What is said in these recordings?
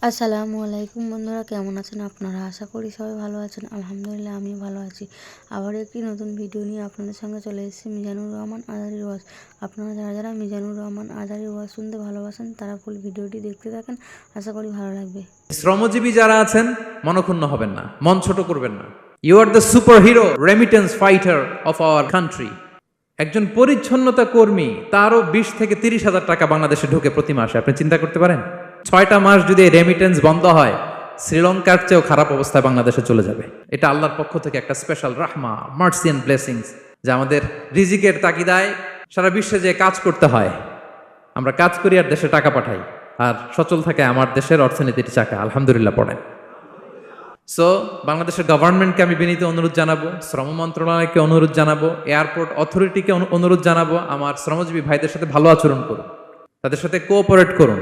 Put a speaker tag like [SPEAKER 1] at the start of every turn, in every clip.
[SPEAKER 1] আসসালামু আলাইকুম বন্ধুরা, কেমন আছেন আপনারা? আশা করি সবাই ভালো আছেন। আলহামদুলিল্লাহ আমিও ভালো আছি। আবার একটি নতুন ভিডিও নিয়ে আপনাদের সঙ্গে চলে এসেছি মিজানুর রহমান আজারির ওয়াজ। আপনারা যারা যারা মিজানুর রহমান আজারির ওয়াজ শুনতে ভালোবাসেন তারা ফুল ভিডিওটি দেখতে থাকেন, আশা করি ভালো লাগবে।
[SPEAKER 2] শ্রমজীবী যারা আছেন মনক্ষুণ্ণ হবেন না, মন ছোট করবেন না। You are the super hero remittance fighter of our country. একজন পরিচ্ছন্নতা কর্মী, তারও 20 থেকে 30 হাজার টাকা বাংলাদেশে ঢোকে প্রতি মাসে। আপনি চিন্তা করতে পারেন 6টা মাস যদি রেমিটেন্স বন্ধ হয়, শ্রীলঙ্কার চেয়েও খারাপ অবস্থায় বাংলাদেশে চলে যাবে। এটা আল্লাহর পক্ষ থেকে একটা স্পেশাল রাহমা, মার্সি এন্ড ব্লেসিংস, যে আমাদের রিজিকের তাগিদায় সারা বিশ্বে যে কাজ করতে হয়, আমরা কাজ করি আর দেশে টাকা পাঠাই, আর সচল থাকে আমার দেশের অর্থনীতির চাকা। আলহামদুলিল্লাহ পড়েন। সো বাংলাদেশের গভর্নমেন্টকে আমি বিনীত অনুরোধ জানাবো, শ্রম মন্ত্রণালয়কে অনুরোধ জানাবো, এয়ারপোর্ট অথরিটিকে অনুরোধ জানাবো, আমার শ্রমজীবী ভাইদের সাথে ভালো আচরণ করুন, তাদের সাথে কোঅপারেট করুন।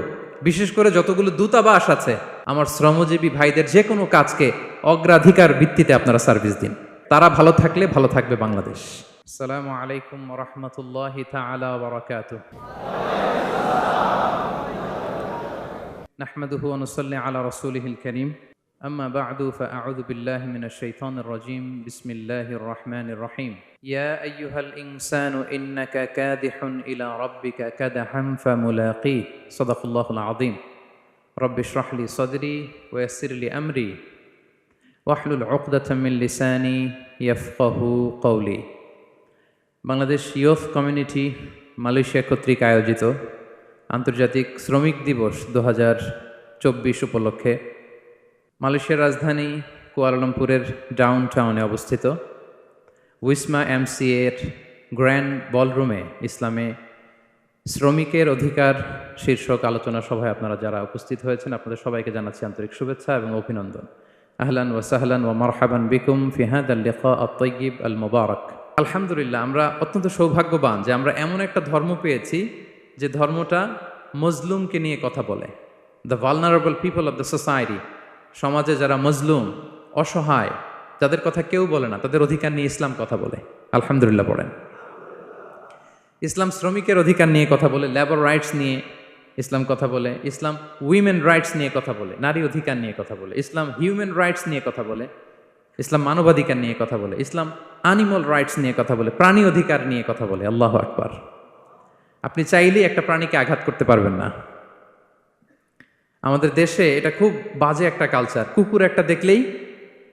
[SPEAKER 2] বিশেষ করে যতগুলো দূতাবাস আছে, আমার শ্রমজীবী ভাইদের যে কোনো কাজকে অগ্রাধিকার ভিত্তিতে আপনারা সার্ভিস দিন। তারা ভালো থাকলে ভালো থাকবে বাংলাদেশ। আসসালামু আলাইকুম ওয়া রাহমাতুল্লাহি তাআলা ওয়া বারাকাতুহু। নাহমাদুহু ওয়া নুসাল্লি আলা রাসূলিহিল কারীম। أما بعد فأعوذ بالله من الشيطان الرجيم بسم الله الرحمن الرحيم يا أيها الإنسان إنك كادح إلى ربك كدحا فملاقيه صدق الله العظيم رب اشرح لي صدري ويسر لي أمري واحلل عقدة من لساني يفقه قولي। বাংলাদেশ ইয়ুথ কমিউনিটি মালয়েশিয়া কর্তৃক আয়োজিত আন্তর্জাতিক শ্রমিক দিবস 2024 উপলক্ষে মালয়েশিয়ার রাজধানী কুয়ালালামপুরের ডাউন টাউনে অবস্থিত উইসমা এমসিএ এর গ্র্যান্ড বলরুমে ইসলামে শ্রমিকের অধিকার শীর্ষক আলোচনা সভায় আপনারা যারা উপস্থিত হয়েছেন, আপনাদের সবাইকে জানাচ্ছি আন্তরিক শুভেচ্ছা এবং অভিনন্দন। আহলান ওয়া সাহলান ওয়া মারহাবান বিকুম ফি হাদাল লিকা আত-তাইয়িব আল মুবারাক। আলহামদুলিল্লাহ, আমরা অত্যন্ত সৌভাগ্যবান যে আমরা এমন একটা ধর্ম পেয়েছি যে ধর্মটা মজলুমকে নিয়ে কথা বলে। The vulnerable people of the society, সমাজে যারা মজলুম, অসহায়, যাদের কথা কেউ বলে না, তাদের অধিকার নিয়ে ইসলাম কথা বলে। আলহামদুলিল্লাহ পড়েন। ইসলাম শ্রমিকের অধিকার নিয়ে কথা বলে, লেবার রাইটস নিয়ে ইসলাম কথা বলে, ইসলাম উইমেন রাইটস নিয়ে কথা বলে, নারী অধিকার নিয়ে কথা বলে, ইসলাম হিউম্যান রাইটস নিয়ে কথা বলে, ইসলাম মানবাধিকার নিয়ে কথা বলে, ইসলাম অ্যানিমাল রাইটস নিয়ে কথা বলে, প্রাণী অধিকার নিয়ে কথা বলে। আল্লাহু আকবার। আপনি চাইলেই একটা প্রাণীকে আঘাত করতে পারবেন না। আমাদের দেশে এটা খুব বাজে একটা কালচার। কুকুর একটা দেখলেই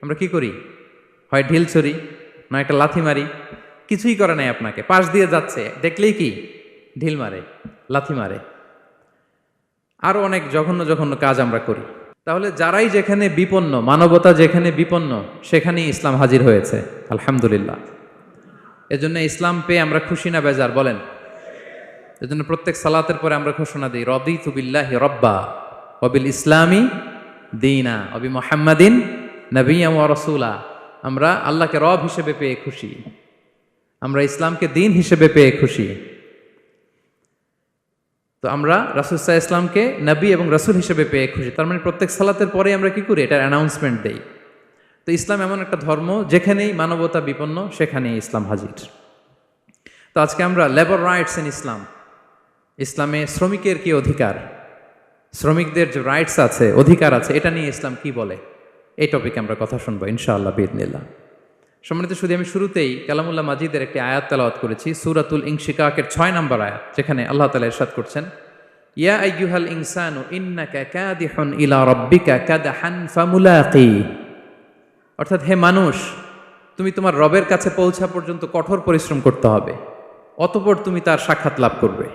[SPEAKER 2] আমরা কি করি? হয় ঢিল ছড়ি, না একটা লাথি মারি। কিছুই করে নাই আপনাকে, পাশ দিয়ে যাচ্ছে দেখলেই কি ঢিল মারে, লাথি মারে, আরো অনেক জঘন্য জঘন্য কাজ আমরা করি। তাহলে যারাই যেখানে বিপন্ন, মানবতা যেখানে বিপন্ন, সেখানেই ইসলাম হাজির হয়েছে। আলহামদুলিল্লাহ। এজন্য ইসলাম পেয়ে আমরা খুশি না বেজার বলেন? এজন্য প্রত্যেক সালাতের পরে আমরা ঘোষণা দিই, রাদিতু বিল্লাহি রাব্বা ওয়াবিল ইসলামি দীনা ওয়াবি মুহাম্মাদিন নাবিয়্যান ওয়া রাসূলা। আমরা আল্লাহকে রব হিসেবে পেয়ে খুশি, আমরা ইসলামকে দিন হিসেবে পেয়ে খুশি। তো আমরা রাসূল সাল্লাল্লাহু আলাইহি ইসলামকে নবী এবং রাসূল হিসেবে পেয়ে খুশি। তার মানে প্রত্যেক সালাতের পরে আমরা কি করি? এটার অ্যানাউন্সমেন্ট দেই। তো ইসলাম এমন একটা ধর্ম, যেখানেই মানবতা বিপন্ন সেখানেই ইসলাম হাজির। তো আজকে আমরা লেবার রাইটস ইন ইসলাম, ইসলামে শ্রমিকের কি অধিকার, শ্রমিকদের যে রাইটস আছে, অধিকার আছে, এটা নিয়ে ইসলাম কি বলে, এই টপিকে আমরা কথা শুনবো ইনশাআল্লাহ বিইذনিল্লাহ। সম্মানিত শুধু আমি শুরুতেই কালামুল্লাহ মাজিদের একটি আয়াত তেলাওয়াত করেছি, সূরাতুল ইনশিকাকের 6 নম্বর আয়াত, যেখানে আল্লাহ তাআলা ইরশাদ করছেন, ইয়া আইয়ুহাল ইনসানু ইন্নাকা কাদিহুন ইলা রাব্বিকা কাদহান ফামুলাকি। অর্থাৎ হে মানুষ, তুমি তোমার রবের কাছে পৌঁছা পর্যন্ত কঠোর পরিশ্রম করতে হবে, অতঃপর তুমি তার সাক্ষাৎ লাভ করবে।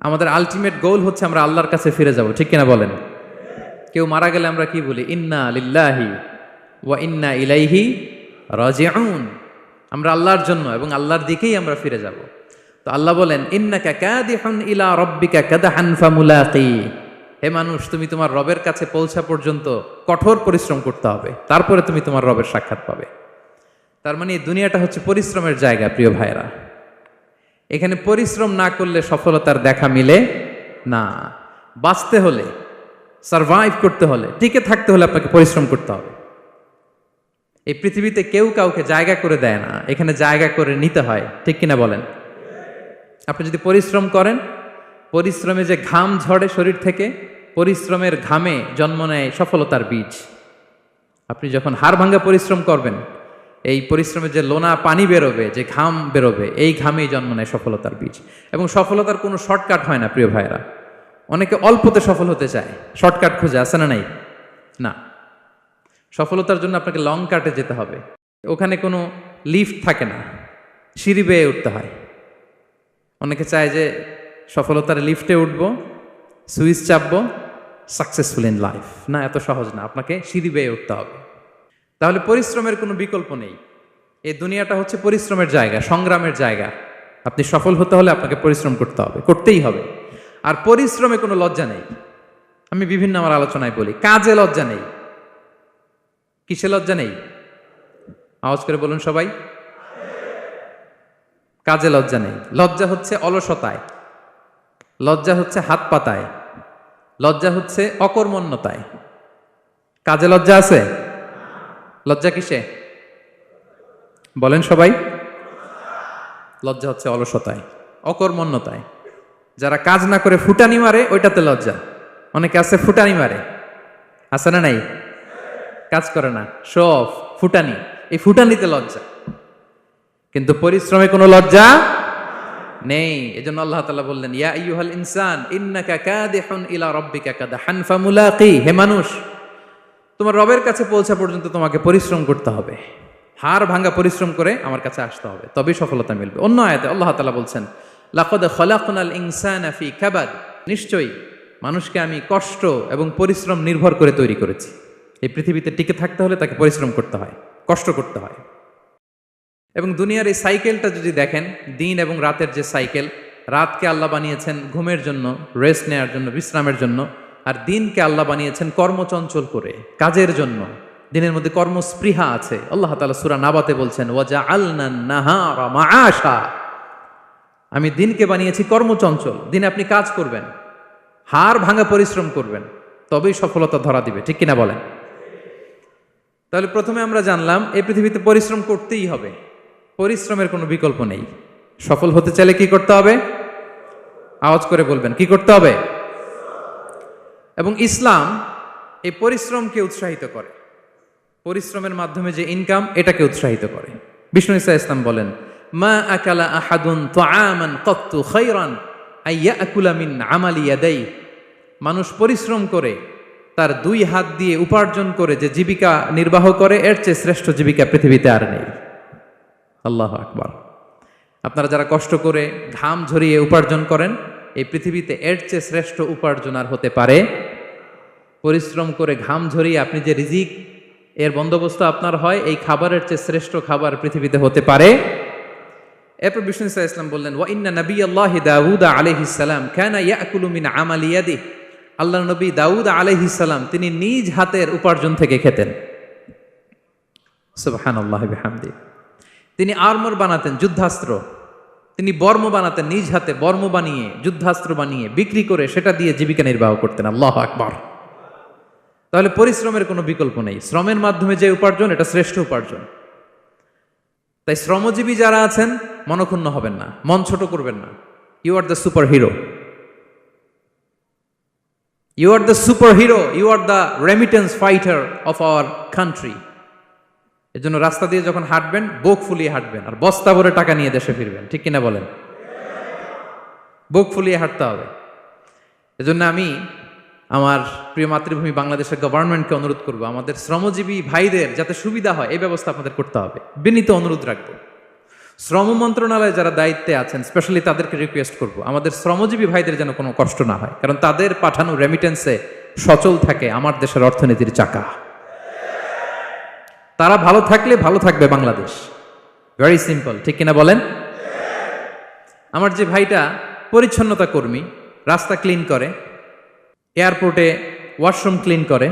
[SPEAKER 2] আমাদের আলটিমেট গোল হচ্ছে আমরা আল্লাহর কাছে ফিরে যাব, ঠিক কিনা বলেন? কেউ মারা গেলে আমরা কি বলি? ইন্না লিল্লাহি ওয়া ইন্না ইলাইহি রাজিউন। আমরা আল্লাহর জন্য এবং আল্লাহর দিকেই আমরা ফিরে যাব। তো আল্লাহ বলেন, ইন্নাকা কাদিহুন ইলা রাব্বিকা কাদহান ফামুলাকি। হে মানুষ, তুমি তোমার রবের কাছে পৌঁছা পর্যন্ত কঠোর পরিশ্রম করতে হবে, তারপরে তুমি তোমার রবের সাক্ষাৎ পাবে। তার মানে এই দুনিয়াটা হচ্ছে পরিশ্রমের জায়গা। প্রিয় ভাইরা, এখানে পরিশ্রম না করলে সফলতার দেখা মিলে না। বাঁচতে হলে, সারভাইভ করতে হলে, টিকে থাকতে হলে আপনাকে পরিশ্রম করতে হবে। এই পৃথিবীতে কেউ কাউকে জায়গা করে দেয় না, এখানে জায়গা করে নিতে হয়, ঠিক কিনা বলেন? আপনি যদি পরিশ্রম করেন, পরিশ্রমে যে ঘাম ঝরে শরীর থেকে, পরিশ্রমের ঘামে জন্ম নেয় সফলতার বীজ। আপনি যখন হাড় ভাঙা পরিশ্রম করবেন, এই পরিশ্রমের যে লোনা পানি বেরোবে, যে ঘাম বেরোবে, এই ঘামেই জন্ম নেয় সফলতার বীজ। এবং সফলতার কোনো শর্টকাট হয় না প্রিয় ভাইরা। অনেকে অল্পতে সফল হতে চায়, শর্টকাট খুঁজে, আছে না নাই? না, সফলতার জন্য আপনাকে লং কাটে যেতে হবে। ওখানে কোনো লিফট থাকে না, সিঁড়ি বেয়ে উঠতে হয়। অনেকে চায় যে সফলতার লিফটে উঠবো, সুইচ চাপবো, সাকসেসফুল ইন লাইফ। না, এত সহজ না, আপনাকে সিঁড়ি বেয়ে উঠতে হবে। তাহলে পরিশ্রমের কোনো বিকল্প নেই। এই দুনিয়াটা হচ্ছে পরিশ্রমের জায়গা, সংগ্রামের জায়গা। আপনি সফল হতে হলে আপনাকে পরিশ্রম করতে হবে, করতেই হবে। আর পরিশ্রমে কোনো লজ্জা নেই। আমি বিভিন্ন আমার আলোচনায় বলি, কাজে লজ্জা নেই। কিসে লজ্জা নেই? আওয়াজ করে বলুন সবাই। কাজে লজ্জা নেই। লজ্জা হচ্ছে অলসতায়, লজ্জা হচ্ছে হাত পাতায়, লজ্জা হচ্ছে অকর্মণ্যতায়। কাজে লজ্জা আছে? লজ্জা কিসে? বলেন সবাই। লজ্জা হচ্ছে অলসতায়, অকর্মণ্যতায়। যারা কাজ না করে ফুটানি মারে, ওইটাতে লজ্জা। অনেকে আছে ফুটানি মারে, আছে না নাই? কাজ করে না, শো অফ, ফুটানি। এই ফুটানিতে লজ্জা, কিন্তু পরিশ্রমে কোনো লজ্জা নেই। এজন্য আল্লাহ তাআলা বললেন, ইয়া আইয়ুহাল ইনসান ইন্নাকা কাদিহুন ইলা রাব্বিকা কাদহান ফামুলাকি। হে মানুষ, তোমার রবের কাছে পৌঁছা পর্যন্ত তোমাকে পরিশ্রম করতে হবে। হাড় ভাঙা পরিশ্রম করে আমার কাছে আসতে হবে, তবেই সফলতা মিলবে। অন্য আয়াতে আল্লাহ তাআলা বলছেন, লাকাদ খলাকনাল ইনসানা ফি কাবাদ। নিশ্চয়ই মানুষকে আমি কষ্ট এবং পরিশ্রম নির্ভর করে তৈরি করেছি। এই পৃথিবীতে টিকে থাকতে হলে তাকে পরিশ্রম করতে হয়, কষ্ট করতে হয়। এবং দুনিয়ার এই সাইকেলটা যদি দেখেন, দিন এবং রাতের যে সাইকেল, রাতকে আল্লাহ বানিয়েছেন ঘুমের জন্য, রেস্ট নেওয়ার জন্য, বিশ্রামের জন্য। আর দিনকে আল্লাহ বানিয়েছেন কর্মচঞ্চল করে, কাজের জন্য। দিনের মধ্যে কর্মস্পৃহা আছে। আল্লাহ তাআলা সূরা নাবাতে বলছেন, ওয়াজআলনান নাহারা মাআশা। আমি দিনকে বানিয়েছি কর্মচঞ্চল। দিনে আপনি কাজ করবেন, হাড় ভাঙা পরিশ্রম করবেন, তবেই সফলতা ধরা দিবে। ঠিক কিনা বলেন? তাহলে প্রথমে আমরা জানলাম এই পৃথিবীতে পরিশ্রম করতেই হবে, পরিশ্রমের কোনো বিকল্প নেই। সফল হতে চাইলে কি করতে হবে? আওয়াজ করে বলবেন, কি করতে হবে? এবং ইসলাম এই পরিশ্রমকে উৎসাহিত করে। পরিশ্রমের মাধ্যমে যে ইনকাম, এটাকে উৎসাহিত করে। বিষ্ণু ঈসা ইসলাম বলেন, মা আকালা আহাদুন তাআমান কাত্তু খায়রান আইয়াকুলা মিন আমালি ইয়াদাই। মানুষ পরিশ্রম করে, তার দুই হাত দিয়ে উপার্জন করে যে জীবিকা নির্বাহ করে, এর চেয়ে শ্রেষ্ঠ জীবিকা পৃথিবীতে আর নেই। আল্লাহু আকবার। আপনারা যারা কষ্ট করে ঘাম ঝরিয়ে উপার্জন করেন, এই পৃথিবীতে এর চেয়ে শ্রেষ্ঠ উপার্জন আর হতে পারে? পরিশ্রম করে ঘাম ঝরিয়ে আপনি যে রিজিক এর বন্দোবস্ত আপনার হয়, এই খাবারের চেয়ে শ্রেষ্ঠ খাবার পৃথিবীতে হতে পারে? এরপর বিষ্ণু ঈসা ইসলাম বললেন, ওয়া ইন্না নাবিয়াল্লাহি দাউদ আলাইহিস সালাম কানা ইয়াকুলু মিন আমালি ইয়াদিহি। আল্লাহর নবী দাউদ আলাইহিস সালাম তিনি নিজ হাতের উপার্জন থেকে খেতেন। সুবহানাল্লাহি বিহামদি। তিনি আর্মর বানাতেন, যুদ্ধাস্ত্র। তিনি বর্ম বানাতেন, নিজ হাতে বর্ম বানিয়ে, যুদ্ধাস্ত্র বানিয়ে বিক্রি করে সেটা দিয়ে জীবিকা নির্বাহ করতেন। আল্লাহু আকবার। তাহলে পরিশ্রমের কোনো বিকল্প নেই। শ্রমের মাধ্যমে যে উপার্জন, এটা শ্রেষ্ঠ উপার্জন। তাই শ্রমজীবী যারা আছেন, মনক্ষুণ্ণ হবেন না, মন ছোট করবেন না। You are the super hero, you are the super hero, you are the remittance fighter of our country. এর জন্য রাস্তা দিয়ে যখন হাঁটবেন, বুক ফুলিয়ে হাঁটবেন, আর বস্তা ভরে টাকা নিয়ে দেশে ফিরবেন। ঠিক কিনা বলেন? বুক ফুলিয়ে হাঁটতে হবে। এজন্য আমি আমার প্রিয় মাতৃভূমি বাংলাদেশের গভর্নমেন্টকে অনুরোধ করব, আমাদের শ্রমজীবী ভাইদের যাতে সুবিধা হয়, এই ব্যবস্থা আপনাদের করতে হবে। বিনীত অনুরোধ রাখবো। শ্রম মন্ত্রণালয়ে যারা দায়িত্বে আছেন, স্পেশালি তাদেরকে রিকোয়েস্ট করব, আমাদের শ্রমজীবী ভাইদের যেন কোনো কষ্ট না হয়। কারণ তাদের পাঠানো রেমিটেন্সে সচল থাকে আমার দেশের অর্থনীতির চাকা। তারা ভালো থাকলে ভালো থাকবে বাংলাদেশ। Very simple. ঠিক কিনা বলেন? আমার যে ভাইটা পরিচ্ছন্নতা কর্মী, রাস্তা ক্লিন করে, এয়ারপোর্টে ওয়াশরুম ক্লিন করে,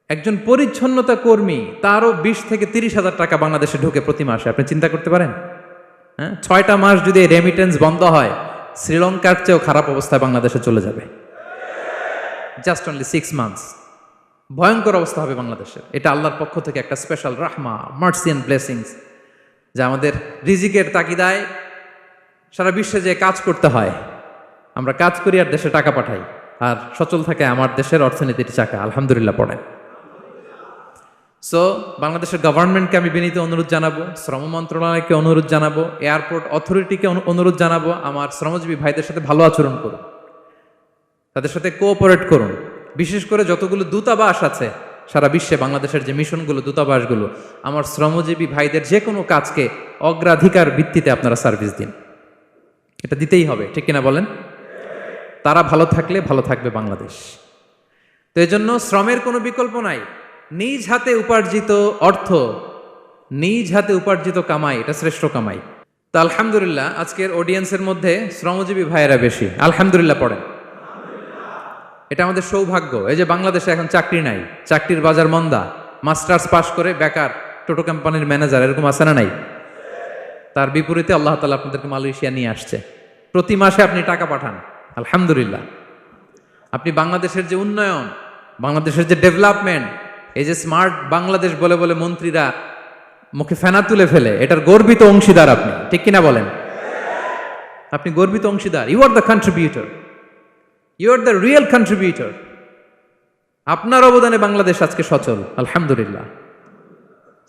[SPEAKER 2] একজন পরিচ্ছন্নতা কর্মী, তারও 20 থেকে 30 হাজার টাকা বাংলাদেশে ঢোকে প্রতি মাসে। আপনি চিন্তা করতে পারেন? হ্যাঁ, 6টা মাস যদি রেমিটেন্স বন্ধ হয়, শ্রীলঙ্কার চেয়েও খারাপ অবস্থায় বাংলাদেশে চলে যাবে। Just only 6 months. ভয়ঙ্কর অবস্থা হবে বাংলাদেশের। এটা আল্লাহর পক্ষ থেকে একটা স্পেশাল রাহমা, মার্সি এন্ড ব্লেসিংস, যা আমাদের রিজিকের তাগিদায় সারা বিশ্বে যে কাজ করতে হয়, আমরা কাজ করি আর দেশে টাকা পাঠাই। আর সচল থাকে আমার দেশের অর্থনীতির চাকা। আলহামদুলিল্লাহ পড়েন। সো বাংলাদেশের গভর্নমেন্টকে আমি বিনীত অনুরোধ জানাবো, শ্রম মন্ত্রণালয়কে অনুরোধ জানাবো, এয়ারপোর্ট অথরিটিকে অনুরোধ জানাবো, আমার শ্রমজীবী ভাইদের সাথে ভালো আচরণ করুন, তাদের সাথে কোঅপারেট করুন। বিশেষ করে যতগুলো দূতাবাস আছে সারা বিশ্বে, বাংলাদেশের যে মিশনগুলো, দূতাবাসগুলো, আমার শ্রমজীবী ভাইদের যে কোনো কাজকে অগ্রাধিকার ভিত্তিতে আপনারা সার্ভিস দিন। এটা দিতেই হবে, ঠিক কিনা বলেন? তারা ভালো থাকলে ভালো থাকবে বাংলাদেশ। তো এই জন্য শ্রমের কোনো বিকল্প নাই। নিজ হাতে উপার্জিত অর্থ, নিজ হাতে উপার্জিত কামাই, এটা শ্রেষ্ঠ কামাই। তো আলহামদুলিল্লাহ আজকের অডিয়েন্সের মধ্যে শ্রমজীবী ভাইয়েরা বেশি। আলহামদুলিল্লাহ পড়েন। এটা আমাদের সৌভাগ্য। এই যে বাংলাদেশে এখন চাকরি নাই, চাকরির বাজার মন্দা, মাস্টার্স পাশ করে বেকার টোটো কোম্পানির ম্যানেজার, এরকম আছে না নাই? তার বিপরীতে আল্লাহ তাআলা আপনাদেরকে মালয়েশিয়া নিয়ে আসছে। প্রতি মাসে আপনি টাকা পাঠান, আলহামদুলিল্লাহ। আপনি বাংলাদেশের যে উন্নয়ন, বাংলাদেশের যে ডেভেলপমেন্ট, এই যে স্মার্ট বাংলাদেশ বলে বলে মন্ত্রীরা মুখে ফেনা তুলে ফেলে, এটার গর্বিত অংশীদার আপনি, ঠিক কিনা বলেন? আপনি গর্বিত অংশীদার। You are the contributor, you are the real contributor. আপনার অবদানে বাংলাদেশ আজকে সচল, আলহামদুলিল্লাহ।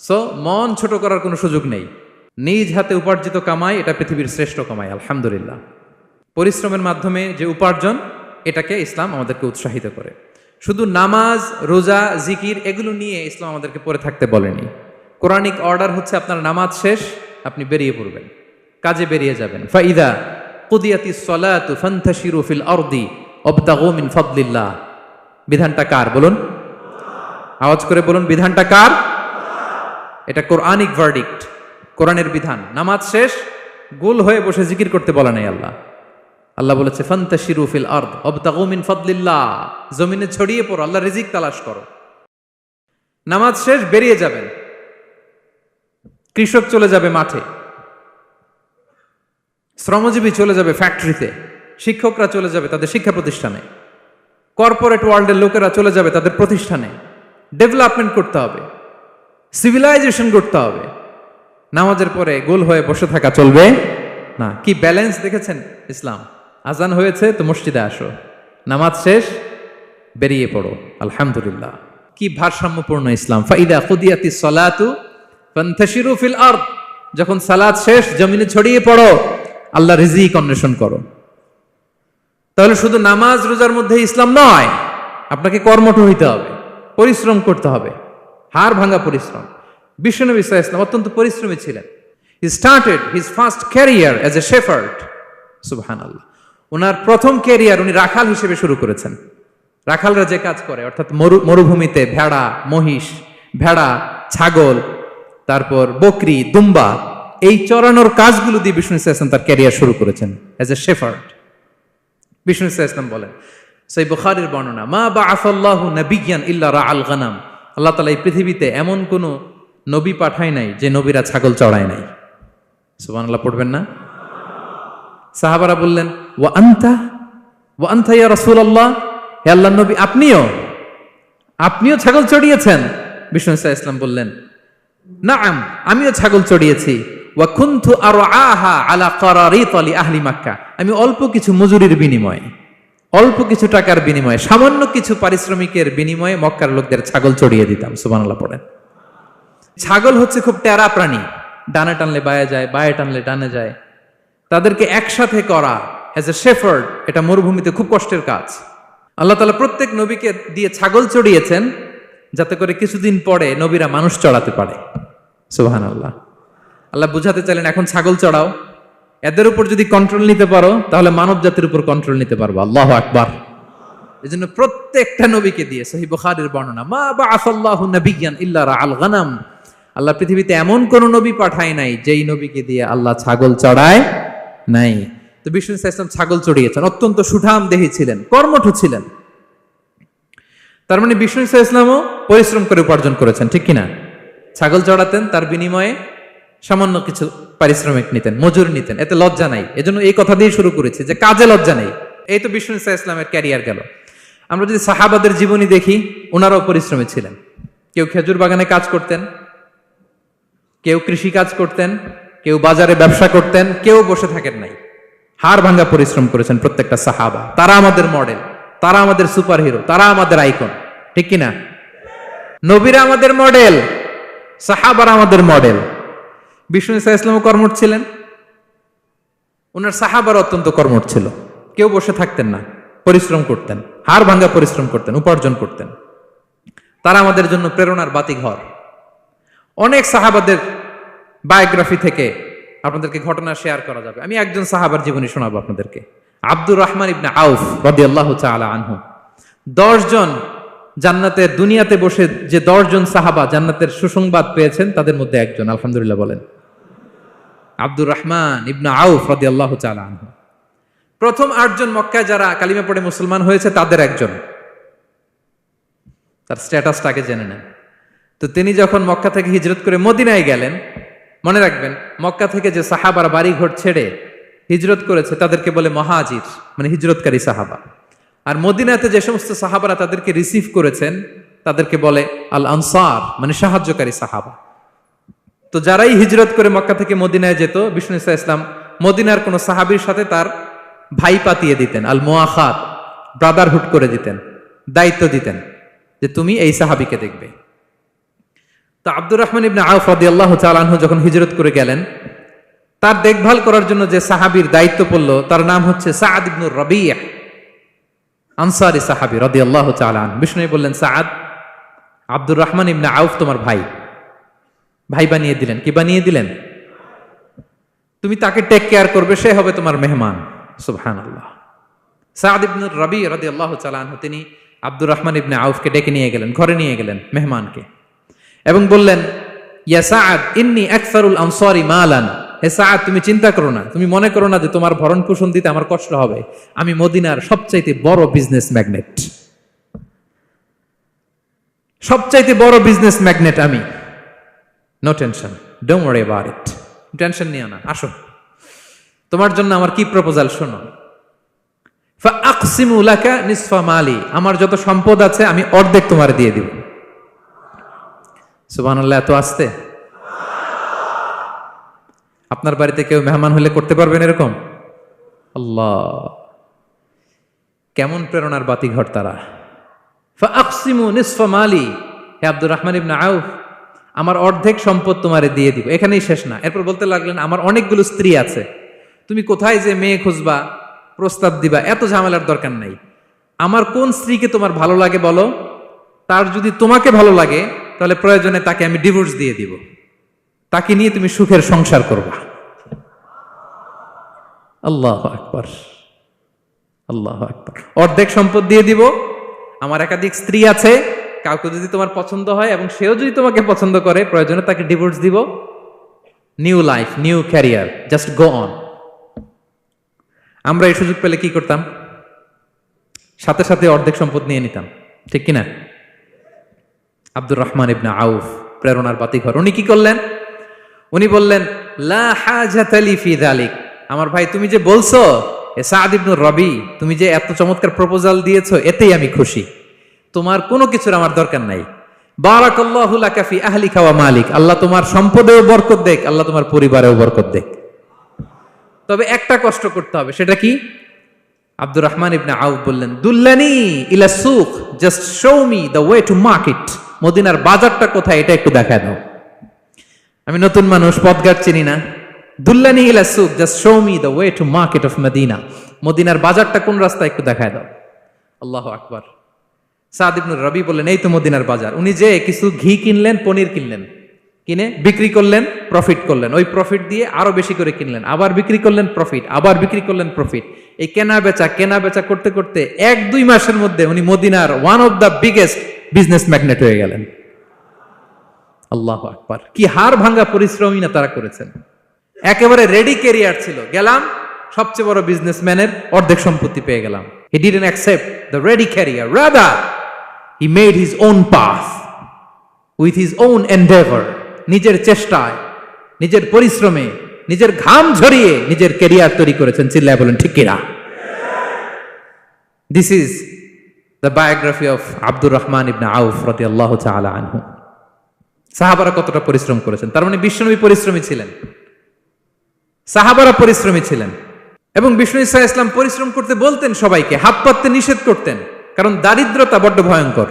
[SPEAKER 2] সো মন ছোট করার কোনো সুযোগ নেই। নিজ হাতে উপার্জিত কামাই, এটা পৃথিবীর শ্রেষ্ঠ কামাই, আলহামদুলিল্লাহ। পরিশ্রমের মাধ্যমে যে উপার্জন, এটাকে ইসলাম আমাদেরকে উৎসাহিত করে। শুধু নামাজ, রোজা, জিকির এগুলো নিয়ে ইসলাম আমাদেরকে পড়ে থাকতে বলেনি। কোরআনিক অর্ডার হচ্ছে আপনার নামাজ শেষ, আপনি বেরিয়ে পড়বেন, কাজে বেরিয়ে যাবেন। ফাইদা কুদিয়াতিস সালাতু ফান্তাশিরু ফিল আরদি ওয়াবতাগু মিন ফাদলিল্লাহ। বিধানটা কার বলুন? আওয়াজ করে বলুন, বিধানটা কার? এটা কোরআনিক ভার্ডিক্ট, কোরআনের বিধান। নামাজ শেষ, গোল হয়ে বসে জিকির করতে বলা নাই আল্লাহ। আল্লাহ বলেছে ফান্তাশিরু ফিল আরদ ওয়াবতাগু মিন ফাদলিল্লাহ, জমিনে ছড়িয়ে পড়ো, আল্লাহর রিজিক তালাশ করো। নামাজ শেষ, বেরিয়ে যাবেন। কৃষক চলে যাবে মাঠে, শ্রমজীবী চলে যাবে ফ্যাক্টরিতে, শিক্ষকরা চলে যাবে তাদের শিক্ষা প্রতিষ্ঠানে, কর্পোরেট ওয়ার্ল্ডের লোকেরা চলে যাবে তাদের প্রতিষ্ঠানে। ডেভেলপমেন্ট করতে হবে, সিভিলাইজেশন করতে হবে। নামাজের পরে গোল হয়ে বসে থাকা চলবে না। কি ব্যালেন্স দেখেছেন ইসলাম? আজান হয়েছে তো মসজিদে আসো, নামাজ শেষ বেরিয়ে পড়ো, আলহামদুলিল্লাহ। কি ভারসাম্যপূর্ণ ইসলাম। ফাইদা কুদিয়াতিস সালাতু ফান্তাশিরু ফিল আরদ, যখন সালাত শেষ জমিনে ছড়িয়ে পড়ো, আল্লাহ রিজিক অন্বেষণ করো। তাহলে শুধু নামাজ রোজার মধ্যে ইসলাম নয়, আপনাকে কর্মঠ হইতে হবে, পরিশ্রম করতে হবে, হাড় ভাঙা পরিশ্রম। বিশ্বনবী সাল্লাল্লাহু আলাইহি ওয়াসাল্লাম অত্যন্ত পরিশ্রমী ছিলেন। He started his first career as a shepherd. সুবহানাল্লাহ। ওনার প্রথম ক্যারিয়ার উনি রাখাল হিসেবে শুরু করেছেন। রাখালরা যে কাজ করে, অর্থাৎ মরুভূমিতে ভেড়া, মহিষ, ভেড়া, ছাগল, তারপর বকরি, দুম্বা, এই চরানোর কাজগুলো দিয়ে বিষ্ণু সাল্লাল্লাহু আলাইহি ওয়াসাল্লাম তার ক্যারিয়ার শুরু করেছেন এজ এ শেফার্ড। বিষ্ণু সাল্লাল্লাহু আলাইহি ওয়াসাল্লাম বলেন, সহিহ বুখারীর বর্ণনা, মা বাআসাল্লাহু নাবিয়্যান ইল্লা রাআল গানাম। আল্লাহ তাআলা এই পৃথিবীতে এমন কোন নবী পাঠায় নাই যে নবীরা ছাগল চড়ায় নাই। সুবহানাল্লাহ পড়বেন না? সাহাবারা বললেন, ওয়া আনতা ইয়া রাসূলুল্লাহ, হে আল্লাহর নবী আপনিও ছাগল চড়িয়েছেন? বিষ্ণু সাল্লাল্লাহু আলাইহি ওয়াসাল্লাম বললেন, নাআম, আমিও ছাগল চড়িয়েছি। ওয়া কুনতু আরআহা আলা কারারিত লি আহলি মক্কা, আমি অল্প কিছু মজুরির বিনিময়ে, অল্প কিছু টাকার বিনিময়ে, সামান্য কিছু পারিশ্রমিকের বিনিময়ে মক্কার লোকদের ছাগল চড়িয়ে দিতাম। সুবহানাল্লাহ পড়েন। ছাগল হচ্ছে খুব টেরা প্রাণী, ডানে টানলে বায়ে যায়, বায়ে টানলে ডানে যায়। তাদেরকে একসাথে করা অ্যাজ এ শেফার্ড, এটা মরুভূমিতে খুব কষ্টের কাজ। আল্লাহ তাআলা প্রত্যেক নবীকে দিয়ে ছাগল চড়িয়েছেন যাতে করে কিছুদিন পরে নবীরা মানুষ চড়াতে পারে। সুবহানাল্লাহ। আল্লাহ বুঝাতে চাইলেন, এখন ছাগল চড়াও, এদের উপর যদি কন্ট্রোল নিতে পারো তাহলে মানব জাতির উপর কন্ট্রোল নিতে পারবো। আল্লাহু আকবার। এজন্য প্রত্যেকটা নবীকে দিয়ে, সহিহ বুখারীর বর্ণনা, মা বাআসাল্লাহু নাবিয়্যান ইল্লা রাআল গানাম, আল্লাহ পৃথিবীতে এমন কোন নবী পাঠায় নাই যেই নবীকে দিয়ে আল্লাহ ছাগল চড়ায় নাই। তো বিষ্ণু সাল্লাল্লাহু আলাইহি ওয়াসাল্লাম ছাগল চড়িয়েছেন, অত্যন্ত সুঠাম দেহী ছিলেন, কর্মঠ ছিলেন। তার মানে বিষ্ণু সাল্লাল্লাহু আলাইহি ওয়াসাল্লামও পরিশ্রম করে উপার্জন করেছেন, ঠিক কিনা? ছাগল চড়াতেন, তার বিনিময়ে সামান্য কিছু পারিশ্রমিক নিতেন, মজুরি নিতেন, এতে লজ্জা নাই। এজন্য এই কথা দিয়ে শুরু করেছি যে কাজে লজ্জা নেই। এই তো বিষ্ণু সাল্লাল্লাহু আলাইহি ওয়াসাল্লামের ক্যারিয়ার গেল। আমরা যদি সাহাবাদের জীবনী দেখি, ওনারাও পরিশ্রমী ছিলেন। কেউ খেজুর বাগানে কাজ করতেন, কেউ কৃষি কাজ করতেন, কেউ বাজারে ব্যবসা করতেন, কেউ বসে থাকেন নাই। হাড় ভাঙ্গা পরিশ্রম করেছেন প্রত্যেকটা সাহাবা। তারা আমাদের মডেল। তারা আমাদের সুপার হিরো, তারা আমাদের আইকন, ঠিক কিনা? নবীরা আমাদের মডেল, সাহাবারা আমাদের মডেল। বিষ্ণু ইসা ইসলামও কর্মঠ ছিলেন, ওনার সাহাবারা অত্যন্ত কর্মঠ ছিল। কেউ বসে থাকতেন না, পরিশ্রম করতেন, হাড় ভাঙ্গা পরিশ্রম করতেন, উপার্জন করতেন। তারা আমাদের জন্য প্রেরণার বাতিঘর। অনেক সাহাবাদের বায়োগ্রাফি থেকে আপনাদেরকে ঘটনা শেয়ার করা যাবে। আমি একজন সাহাবার জীবনী শোনাবো আপনাদেরকে। আব্দুর রহমান ইবনে আউফ রাদিয়াল্লাহু তাআলা আনহু। 10 জন জান্নাতের, দুনিয়াতে বসে যে 10 জন সাহাবা জান্নাতের সুসংবাদ পেয়েছেন তাদের মধ্যে একজন, আলহামদুলিল্লাহ বলেন। আব্দুর রহমান ইবনে আউফ রাদিয়াল্লাহু তাআলা আনহু প্রথম 8 জন মক্কায় যারা কালিমা পড়ে মুসলমান হয়েছে তাদের একজন। তার স্ট্যাটাসটাকে জেনে নেন। তো তিনি যখন মক্কা থেকে হিজরত করে মদিনায় গেলেন, মনে রাখবেন মক্কা থেকে যে সাহাবার বাড়ি ঘর ছেড়ে হিজরত করেছে তাদেরকে বলে মহাজির, মানে হিজরতকারী সাহাবা। আর মদিনাতে যে সমস্ত সাহাবারা তাদেরকে রিসিভ করেছেন তাদেরকে বলে আল আনসার, মানে সাহায্যকারী সাহাবা। তো যারাই হিজরত করে মক্কা থেকে মদিনায় যেত, বিষ্ণু ইসা ইসলাম মদিনার কোন সাহাবীর সাথে তার ভাই পাতিয়ে দিতেন, আল মুআখাত, ব্রাদারহুড করে দিতেন, দায়িত্ব দিতেন যে তুমি এই সাহাবীকে দেখবে। তো আব্দুর রহমান ইবনে আউফ রাদিয়াল্লাহু তাআলা আনহু যখন হিজরত করে গেলেন, তার দেখভাল করার জন্য যে সাহাবীর দায়িত্ব পড়ল তার নাম হচ্ছে সাআদ ইবনে রাবিয়া, আনসারী সাহাবী রাদিয়াল্লাহু তাআলা আনহু। বিষ্ণু বললেন, সাআদ, আব্দুর রহমান ইবনে আউফ তোমার ভাই, ভাই বানিয়ে দিলেন। কি বানিয়ে দিলেন? তুমি তাকে টেক কেয়ার করবে, সে হবে তোমার মেহমান। সুবহানাল্লাহ। সাআদ ইবনে রাবি রাদিয়াল্লাহু তাআলা আনহু তিনি আব্দুর রহমান ইবনে আউফকে ডেকে নিয়ে গেলেন, ঘরে নিয়ে গেলেন মেহমানকে, এবং বললেন, ইয়া সাআদ ইন্নী আকসারুল আনসারি মালান। হে সাআদ, তুমি চিন্তা করো না, তুমি মনে করো না যে তোমার ভরণ পোষণ দিতে আমার কষ্ট হবে। আমি মদিনার সবচাইতে বড় বিজনেস ম্যাগনেট, সবচাইতে বড় বিজনেস ম্যাগনেট আমি। No tension, don't worry about it. Tension নিও না, আসো, তোমার জন্য আমার কি প্রপোজাল শোনো। ফাআকসিমু লাকা নিসফা মালি, আমার যত সম্পদ আছে আমি অর্ধেক তোমার দিয়ে দিব। সুবহানাল্লাহ, এত আসতে। আপনার বাড়িতে কেউ মেহমান হলে করতে পারবেন এরকম? আল্লাহ, কেমন প্রেরণার বাতিঘর তারা। ফাআকসিমু নিসফা মালি, হে আব্দুর রহমান ইবনে আউফ, আমার অর্ধেক সম্পদ তোমারে দিয়ে দিব। এখানেই শেষ না, এরপর বলতে লাগলেন, আমার অনেকগুলো স্ত্রী আছে, তুমি কোথায় যে মেয়ে খুঁজবা, প্রস্তাব দিবা, এত ঝামেলার দরকার নাই। আমার কোন স্ত্রীকে তোমার ভালো লাগে বলো, তার যদি তোমাকে ভালো লাগে তাহলে প্রয়োজনে তাকে আমি ডিভোর্স দিয়ে দিব, তাকে নিয়ে তুমি সুখের সংসার করবা। আল্লাহু আকবার, আল্লাহু আকবার। অর্ধেক সম্পদ দিয়ে দিব, আমার একাধিক স্ত্রী আছে, কাউকে যদি তোমার পছন্দ হয় এবং সেও যদি তোমাকে পছন্দ করে, প্রয়োজনে তাকে ডিভোর্স দিব। New life, new career, just go on. আমরা এই সুযোগ পেলে কি করতাম? সাথে সাথে অর্ধেক সম্পদ নিয়ে নিতাম, ঠিক কিনা? আব্দুর রহমান ইবনে আউফ প্রেরণার বাতিঘর। উনি কি করলেন? উনি বললেন, লা হাজাতা লি ফি যালিক, আমার ভাই তুমি যে বলছো, এ সাআদ ইবনে রাবি, তুমি যে এত চমৎকার প্রপোজাল দিয়েছো, এতেই আমি খুশি, তোমার কোনো কিছুর আমার দরকার নাই। বারাকাল্লাহু লাকা ফি আহলিকা ওয়া মালিক, আল্লাহ তোমার সম্পদেও বরকত দেখ, আল্লাহ তোমার পরিবারেও বরকত দেখ। তবে একটা কষ্ট করতে হবে, সেটা কি? আব্দুর রহমান ইবনে আউফ বললেন, দুল্লানি ইলা সুক, just show me the way to market. মদিনার বাজারটা কোথায় এটা একটু দেখায় দাও। আমি নতুন মানুষ, পথঘাট চিনি না। দুল্লানি ইলা সুক, just show me the way to market of Medina. মদিনার বাজারটা কোন রাস্তা একটু দেখায় দাও। আল্লাহু আকবার। সাদ ইবনে রাবি বললেন, এই তো মদিনার বাজার। উনি যে কিছু ঘি কিনলেন, পনির কিনলেন, কিনে বিক্রি করলেন, প্রফিট করলেন। ওই প্রফিট দিয়ে আরো বেশি করে কিনলেন, আবার বিক্রি করলেন, প্রফিট, আবার বিক্রি করলেন, প্রফিট। এই কেনা বেচা করতে করতে 1-2 মাসের মধ্যে উনি মদিনার one of the biggest business magnate হয়ে গেলেন। আল্লাহু আকবার। কি হাড় ভাঙ্গা পরিশ্রমই না তারা করেছেন। একেবারে রেডি ক্যারিয়ার ছিল, গেলাম সবচেয়ে বড় বিজনেসম্যানের অর্ধেক সম্পত্তি পেয়ে গেলাম। He didn't accept the ready career, rather he made his own path with his own endeavor. নিজের চেষ্টায়, নিজের পরিশ্রমে, নিজের ঘাম ঝরিয়ে নিজের ক্যারিয়ার তৈরি করেছেন। চিল্লায় বলেন ঠিক কিনা? This is the biography of Abdur Rahman ইবনে আউফ রাদিয়াল্লাহু তাআলা আনহু। সাহাবারা কতটা পরিশ্রম করেছেন, তার মানে বিশ্বনবী পরিশ্রমী ছিলেন, সাহাবারা পরিশ্রমী ছিলেন। এবং বিষ্ণু ইসা ইসলাম পরিশ্রম করতে বলতেন সবাইকে, হাত পাততে নিষেধ করতেন। কারণ দারিদ্রতা বড্ড ভয়ঙ্কর।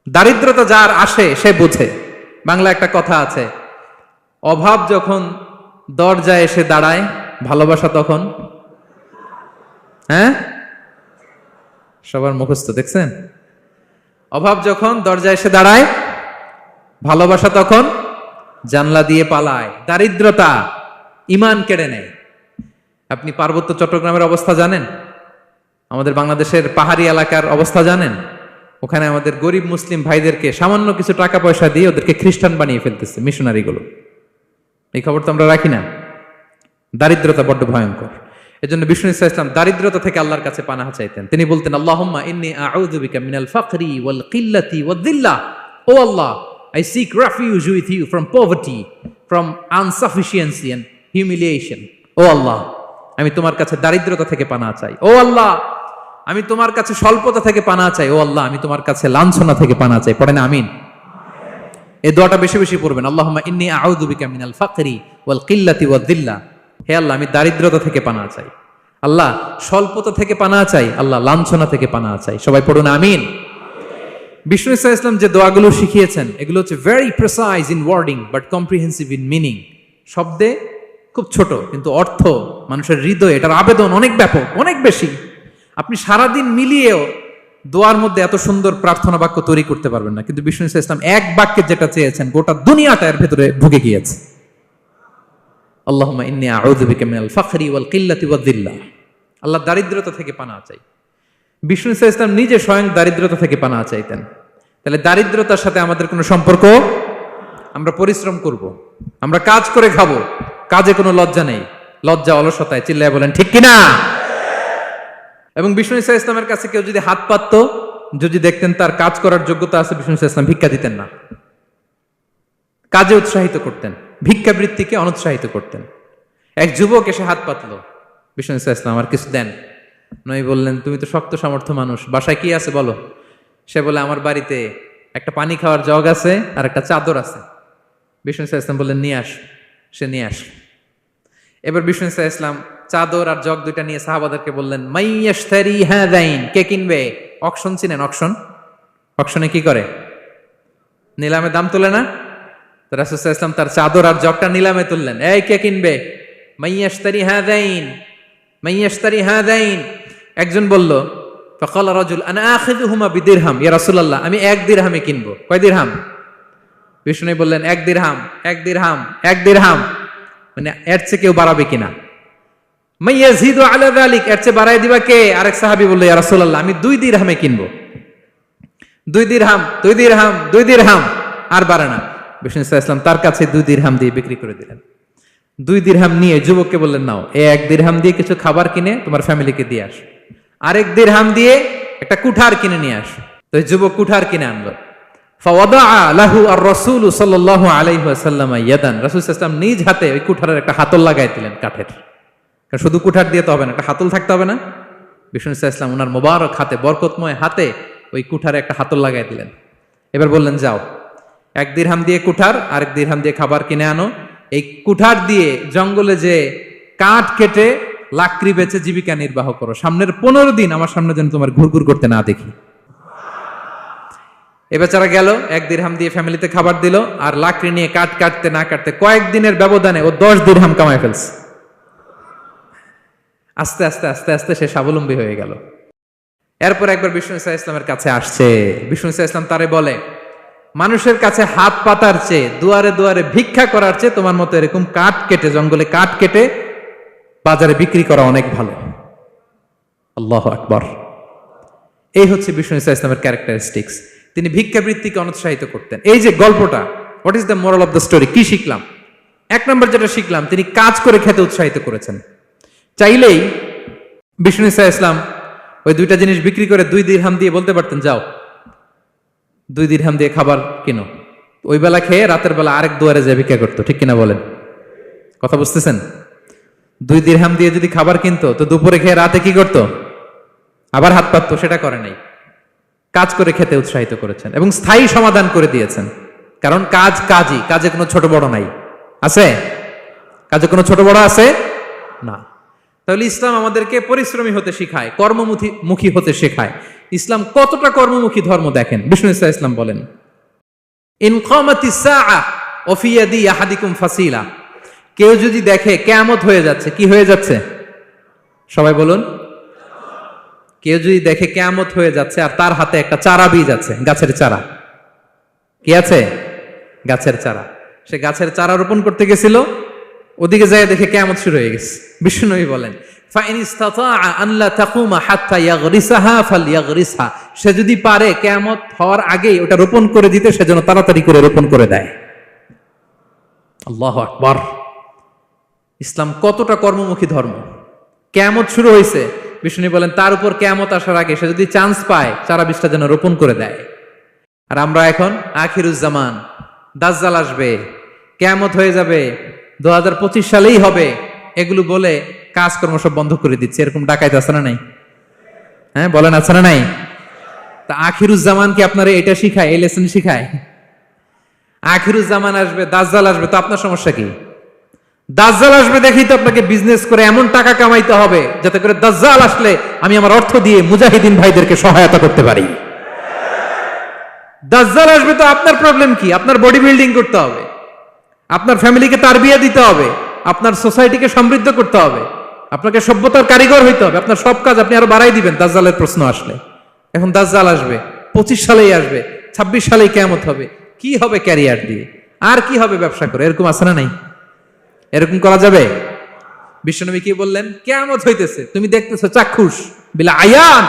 [SPEAKER 2] দারিদ্রতা যার আসে সে বোঝে। বাংলা একটা কথা আছে, অভাব যখন দরজায় এসে দাঁড়ায়, ভালোবাসা তখন, হ্যাঁ সবার মুখস্থ দেখছেন? অভাব যখন দরজায় এসে দাঁড়ায়, ভালোবাসা তখন জানলা দিয়ে পালায়। দারিদ্রতা ঈমান কেড়ে নেয়। আপনি পার্বত্য চট্টগ্রামের অবস্থা জানেন? আমাদের বাংলাদেশের পাহাড়ি এলাকার অবস্থা জানেন? ওখানে আমাদের গরিব মুসলিম ভাইদেরকে সামান্য কিছু টাকা পয়সা দিয়ে ওদেরকে খ্রিস্টান বানিয়ে ফেলতেছে মিশনারিগুলো। এই খবর তো আমরা রাখি না। দারিদ্রতা বড্ড ভয়ঙ্কর। এজন্য বিষ্ণু ইসা ইসলাম দারিদ্রতা থেকে আল্লাহর কাছে পানাহা চাইতেন। তিনি বলতেন, আল্লাহুম্মা ইন্নী আউযু বিকা মিনাল ফাকরি ওয়াল কিল্লাতি ওয়াদ-দিল্লাহ। ও আল্লাহ, I seek refuge with you from poverty, from insufficiency and humiliation. ও আল্লাহ, আমি তোমার কাছে দারিদ্রতা থেকে পানাহা চাই। ও আল্লাহ, আমি তোমার কাছে স্বল্পতা থেকে পানাহা চাই। ও আল্লাহ, আমি তোমার কাছে লাঞ্ছনা থেকে পানাহা চাই। পড়েন আমিন। এই দোয়াটা বেশি বেশি পড়বেন। আল্লাহুম্মা ইন্নী আউযু বিকা মিনাল ফাকরি ওয়াল কিল্লাতি ওয়াদ-দিল্লাহ। হে আল্লাহ, আমি দারিদ্রতা থেকে পানাহা চাই। আল্লাহ, স্বল্পতা থেকে পানাহা চাই। আল্লাহ, লাঞ্ছনা থেকে পানাহা চাই। সবাই পড়ুন আমিন। বিষ্ণু ইসা ইসলাম যে দোয়াগুলো শিখিয়েছেন এগুলো হচ্ছে very precise in wording but comprehensive in meaning. শব্দে খুব ছোট, কিন্তু অর্থ মানুষের হৃদয়ে এটার আবেদন অনেক ব্যাপক, অনেক বেশি। আপনি সারাদিন মিলিয়েও দোয়ার মধ্যে এত সুন্দর প্রার্থনা বাক্য তৈরি করতে পারবেন না। কিন্তু বিষ্ণু ইসা ইসলাম এক বাক্যে যেটা চেয়েছেন গোটা দুনিয়াটা এর ভেতরে ঢুকে গিয়েছে। আল্লাহুম্মা ইন্নী আউযু বিকা মিনাল ফাকরি ওয়াল কিল্লাতি ওয়াদ-দিল্লাহ। আল্লাহ, দারিদ্রতা থেকে পানাহা চাই। বিষ্ণু ইসা ইসলাম নিজে স্বয়ং দারিদ্রতা থেকে পানাহা চাইতেন। তাহলে দারিদ্রতার সাথে আমাদের কোনো সম্পর্ক? আমরা পরিশ্রম করব, আমরা কাজ করে খাবো, কাজে কোনো লজ্জা নেই। লজ্জা অলসতায়, চিল্লায় বলেন ঠিক কিনা? এবং বিষ্ণু ইসা ইসলামের কাছে কেউ যদি হাত পাতত, যদি দেখতেন তার কাজ করার যোগ্যতা আছে, বিষ্ণু ইসা ইসলাম ভিক্ষা দিতেন না, কাজে উৎসাহিত করতেন, ভিক্ষাবৃত্তিকে অনুৎসাহিত করতেন। এক যুবক এসে হাত পাতলো, বিষ্ণু ইসা ইসলাম আর কিছু দেন। নয় বললেন, তুমি তো শক্ত সামর্থ্য মানুষ, বাসায় কি আছে বলো? সে বলে, আমার বাড়িতে একটা পানি খাওয়ার জগ আছে আর একটা চাদর আছে। বিষ্ণু ইসা ইসলাম বললেন, নিয়ে আস। সে নিয়ে আস। এবার বিষ্ণু ইসা ইসলাম চাদর আর জগ দুইটা নিয়ে সাহাবাদেরকে বললেন, মাইয়াশতারি হাযাইন, কে কিনবে? অকশন চিনেন? অকশন, অকশনে কি করে? নিলামে দাম তোলে না? তো রাসূল সাল্লাল্লাহু আলাইহি ওয়াসাল্লাম তার চাদর আর জগটা নিলামে তুললেন। এই কে কিনবে? মাইয়াশতারি হাযাইন, মাইয়াশতারি হাযাইন। একজন বলল, ফাকালা রাজুল আনা আখিযুহুমা বিদিরহাম, ইয়া রাসূলুল্লাহ, আমি 1 দিরহামে কিনবো। কয় দিরহাম? বিষ্ণু বললেন, 1 দিরহাম, 1 দিরহাম, 1 দিরহাম। মানে এর চেয়ে কেউ বাড়াবে কিনা? মাইয়াজিদু আলা যালিক, এর চেয়ে বাড়ায় দিবা কে? আরেক সাহাবী বলল, ইয়া রাসূলুল্লাহ, আমি 2 দিরহামে কিনবো। 2 দিরহাম, 2 দিরহাম, 2 দিরহাম, আর বাড়ে না। বিষ্ণু সাল্লাল্লাহু আলাইহি ওয়াসাল্লাম তার কাছে 2 দিরহাম দিয়ে বিক্রি করে দিলেন। 2 দিরহাম নিয়ে যুবককে বললেন, নাও, 1 দিরহাম দিয়ে কিছু খাবার কিনে তোমার ফ্যামিলিকে দিয়ে আস। আরেক দিরহাম দিয়ে একটা কুঠার কিনে নিয়ে আস। তো যুবক কুঠার কিনে আনলো। ফাওয়াদাআ লাহু আর-রাসূল সাল্লাল্লাহু আলাইহি ওয়াসাল্লাম ইয়াদান, রাসূল সাল্লাল্লাহু আলাইহি ওয়াসাল্লাম নিজ হাতে ওই কুঠারের একটা হাতল লাগাই দিলেন কাঠের। কারণ শুধু কুঠার দিয়ে তো হবে না, একটা হাতল থাকতে হবে না? বিষ্ণু সাল্লাল্লাহু আলাইহি ওয়াসাল্লাম ওনার মোবারক হাতে, বরকতময় হাতে ওই কুঠারে একটা হাতল লাগাই দিলেন। এবার বললেন, যাও, 1 দিরহাম দিয়ে কুঠার, আরেক দিরহাম দিয়ে খাবার কিনে আনো। এই কুঠার দিয়ে জঙ্গলে যে কাঠ কেটে লাকড়ি বেচে জীবিকা নির্বাহ করো। সামনের 15 দিন আমার সামনে যেন তোমার ঘুরঘুর করতে না দেখি। এ বেচারা গেল, 1 দিরহাম দিয়ে ফ্যামিলিতে খাবার দিল, আর লাকড়ি নিয়ে কাঠ কাটতে না কাটতে কয়েকদিনের ব্যবধানে ও 10 দিরহাম কামায় ফেলছে। আস্তে আস্তে আস্তে আস্তে সে স্বাবলম্বী হয়ে গেল। এরপর একবার বিষ্ণু ইসা ইসলামের কাছে আসছে। বিষ্ণু ইসা ইসলাম তারে বলে, মানুষের কাছে হাত পাতার চেয়ে, দুয়ারে দুয়ারে ভিক্ষা করার চেয়ে তোমার মতো এরকম কাঠ কেটে, জঙ্গলে কাঠ কেটে বাজারে বিক্রি করা অনেক ভালো। আল্লাহু আকবার। এই হচ্ছে বিষ্ণু ইসা ইসলামের ক্যারেক্টারিস্টিক্স। তিনি ভিক্ষাবৃত্তিকে অনুৎসাহিত করতেন। এই যে গল্পটা, what is the moral of the story? কি শিখলাম? 1 নম্বর যেটা শিখলাম, তিনি কাজ করে খেতে উৎসাহিত করেছেন। চাইলেই বিষ্ণু ইসা ইসলাম ওই 2টা জিনিস বিক্রি করে 2 দিরহাম দিয়ে বলতে পারতেন, যাও 2 দিরহাম দিয়ে খাবার কিনো। ওই বেলা খেয়ে রাতের বেলা আরেক দুয়ারে যায় ভিক্ষা করতো, ঠিক কিনা বলেন? কথা বুঝতেছেন? 2 দিরহাম দিয়ে যদি খাবার কিনতো তো দুপুরে খেয়ে রাতে কি করতো? আবার হাত পাততো। সেটা করে নাই। কাজ করে খেতে উৎসাহিত করেছেন এবং স্থায়ী সমাধান করে দিয়েছেন। কারণ কাজ কাজই, কাজে কোনো ছোট বড় নাই। আছে? কাজে কোনো ছোট বড় আছে না। তাহলে ইসলাম আমাদেরকে পরিশ্রমী হতে শেখায়, কর্মমুখী হতে শেখায়। ইসলাম কতটা কর্মমুখী ধর্ম দেখেন। বিষ্ণু ইসলাম বলেন, ইন কামাতিস সাআ ওয়া ফি ইয়াদি আহাদিকুম ফাসিলা, কেউ যদি দেখে কিয়ামত হয়ে যাচ্ছে, কি হয়ে যাচ্ছে সবাই বলুন, কেউ যদি দেখে কিয়ামত হয়ে যাচ্ছে আর তার হাতে একটা চারা বীজ আছে, গাছের চারা, কি আছে? গাছের চারা। সে গাছের চারা রোপণ করতে গেছিল, ওদিকে যায় দেখে কিয়ামত শুরু হয়ে গেছে। বিষ্ণুনবী বলেন, ফাইন ইসতাতাআ আন লা তাকুমা হাত্তা ইয়াগরিসাহা ফালইয়াগরিসহা, সে যদি পারে কিয়ামত হওয়ার আগেই ওটা রোপণ করে দিতে, সেজন্য তাড়াতাড়ি করে রোপণ করে দেয়। আল্লাহু আকবার। ইসলাম কতটা কর্মমুখী ধর্ম। কিয়ামত শুরু হয়েছে, বিষ্ণু বলেন তার উপর কিয়ামত আসার আগে সে যদি চান্স পায় চারা বীজটা যেন রোপণ করে দেয়। আর আমরা এখন আখিরুজ্জামান, দাজ্জাল আসবে, কিয়ামত হয়ে যাবে, 2025 সালেই হবে, এগুলো বলে কাজকর্ম সব বন্ধ করে দিচ্ছে। এরকম ডাকাইত আছে না নাই? হ্যাঁ বলেন, আছে না নাই? তা আখিরুজ্জামান কি আপনারা এটা শিখায়, এই লেসন শিখায়? আখিরুজ্জামান আসবে, দাজ্জাল আসবে, তো আপনার সমস্যা কি? দাজ্জাল আসবে দেখেই তো আপনাকে বিজনেস করে এমন টাকা কামাইতে হবে যাতে করে দাজ্জাল আসলে আমি আমার অর্থ দিয়ে মুজাহিদিন ভাইদেরকে সহায়তা করতে পারি। দাজ্জাল আসবে তো আপনার প্রবলেম কি? আপনার বডি বিল্ডিং করতে হবে, আপনার ফ্যামিলিকে তারবিয়া দিতে হবে, আপনার সোসাইটিকে সমৃদ্ধ করতে হবে, আপনাকে সভ্যতার কারিগর হইতে হবে। আপনার সব কাজ আপনি আরো বাড়াই দিবেন দাজ্জালের প্রশ্ন আসলে। এখন দাজ্জাল আসবে, 25 সালেই আসবে, 26 সালেই কিয়ামত হবে। কি হবে ক্যারিয়ার দিয়ে, আর কি হবে ব্যবসা করে? এরকম আছে না নাই? এরকম করা যাবে? বিশ্বনবী কি বললেন? কিয়ামত হইতেছে, তুমি দেখতেছো চাক্ষুষ বিলা আয়ান,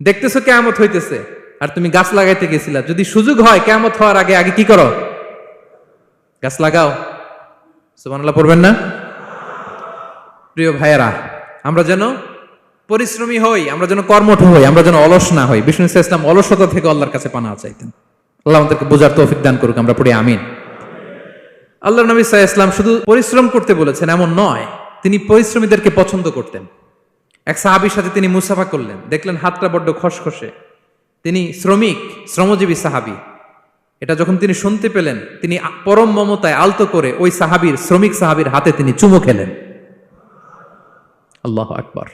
[SPEAKER 2] দেখতেছো কিয়ামত হইতেছে, আর তুমি গাছ লাগাইতে গেছিলা। যদি সুযোগ হয় কিয়ামত হওয়ার আগে আগে কি করো? গাছ লাগাও। সুবহানাল্লাহ পড়বেন না? প্রিয় ভাইয়েরা, আমরা যেন পরিশ্রমী হই, আমরা যেন কর্মঠ হই, আমরা যেন অলস না হই। বিষ্ণু ইসলাম অলসতা থেকে আল্লাহর কাছে পানাহ চাইতেন। আল্লাহ আমাদেরকে বোঝার তৌফিক দান করুক, আমরা পড়ি আমিন। আল্লাহ নবী সাল্লাল্লাহু আলাইহি ওয়াসাল্লাম শুধু পরিশ্রম করতে বলেছেন এমন নয়, তিনি পরিশ্রমীদেরকে পছন্দ করতেন। এক সাহাবীর সাথে তিনি মুসাফা করলেন, দেখলেন হাতটা বড্ড খসখসে, তিনি শ্রমজীবী সাহাবী। এটা যখন তিনি শুনতে পেলেন, তিনি পরম মমতায় আলতো করে ওই শ্রমিক সাহাবীর হাতে তিনি চুমু খেলেন। আল্লাহু আকবার।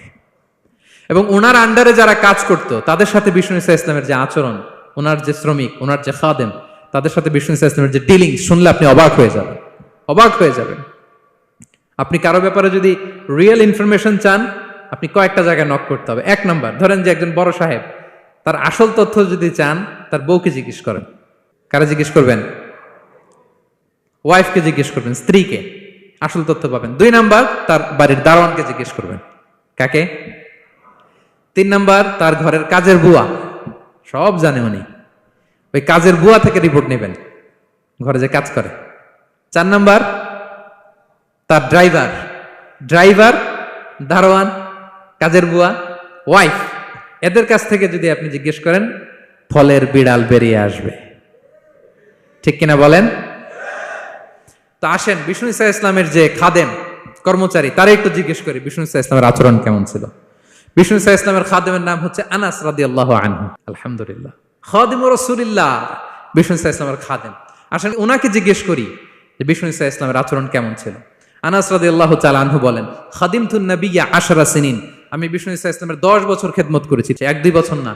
[SPEAKER 2] এবং ওনার আন্ডারে যারা কাজ করত তাদের সাথে বিষ্ণু ইসলামের যে আচরণ, ওনার যে শ্রমিক, ওনার যে খাদেম, তাদের সাথে বিষ্ণু ইসলামের যে ডিলিং শুনলে আপনি অবাক হয়ে যাবেন, অবাক হয়ে যাবেন। আপনি কারো ব্যাপারে যদি রিয়েল ইনফরমেশন চান, আপনি কয়েকটা জায়গায় নক করতে হবে। 1 নাম্বার, ধরেন যে একজন বড় সাহেব, তার আসল তথ্য যদি চান তার বউকে জিজ্ঞেস করেন। কারা জিজ্ঞেস করবেন? ওয়াইফকে জিজ্ঞেস করবেন, স্ত্রীকে, আসল তথ্য পাবেন। 2 নাম্বার, তার বাড়ির দারোয়ানকে জিজ্ঞেস করবেন। কাকে? 3 নাম্বার, তার ঘরের কাজের বুয়া, সব জানে উনি, ওই কাজের বুয়া থেকে রিপোর্ট নেবেন, ঘরে যে কাজ করে। 4 নাম্বার, তার ড্রাইভার, দারোয়ান, কাজের বুয়া, ওয়াইফ, এদের কাছ থেকে যদি আপনি জিজ্ঞেস করেন, ফলের বিড়াল বেরিয়ে আসবে। ঠিক কিনা বলেন? তো আসেন বিষ্ণু ইসলামের যে খাদেম, কর্মচারী, তারা একটু জিজ্ঞেস করি বিষ্ণু ইসলামের আচরণ কেমন ছিল। বিষ্ণু ইসলামের খাদেমের নাম হচ্ছে আনাস রাদিয়াল্লাহু আনহু। আলহামদুলিল্লাহ, খাদিমুর রাসূলিল্লাহ, বিষ্ণু ইসলামের খাদেম। আসলে ওনাকে জিজ্ঞেস করি যে বিষ্ণু ইসলামের আচরণ কেমন ছিল। আনাস রাদিয়াল্লাহু তাআলা আনহু বলেন, খাদিমতুন নবিয়্যা 10 সিনিন, আমি বিষ্ণু ইসলামের 10 বছর খেদমত করেছি, 1-2 বছর না,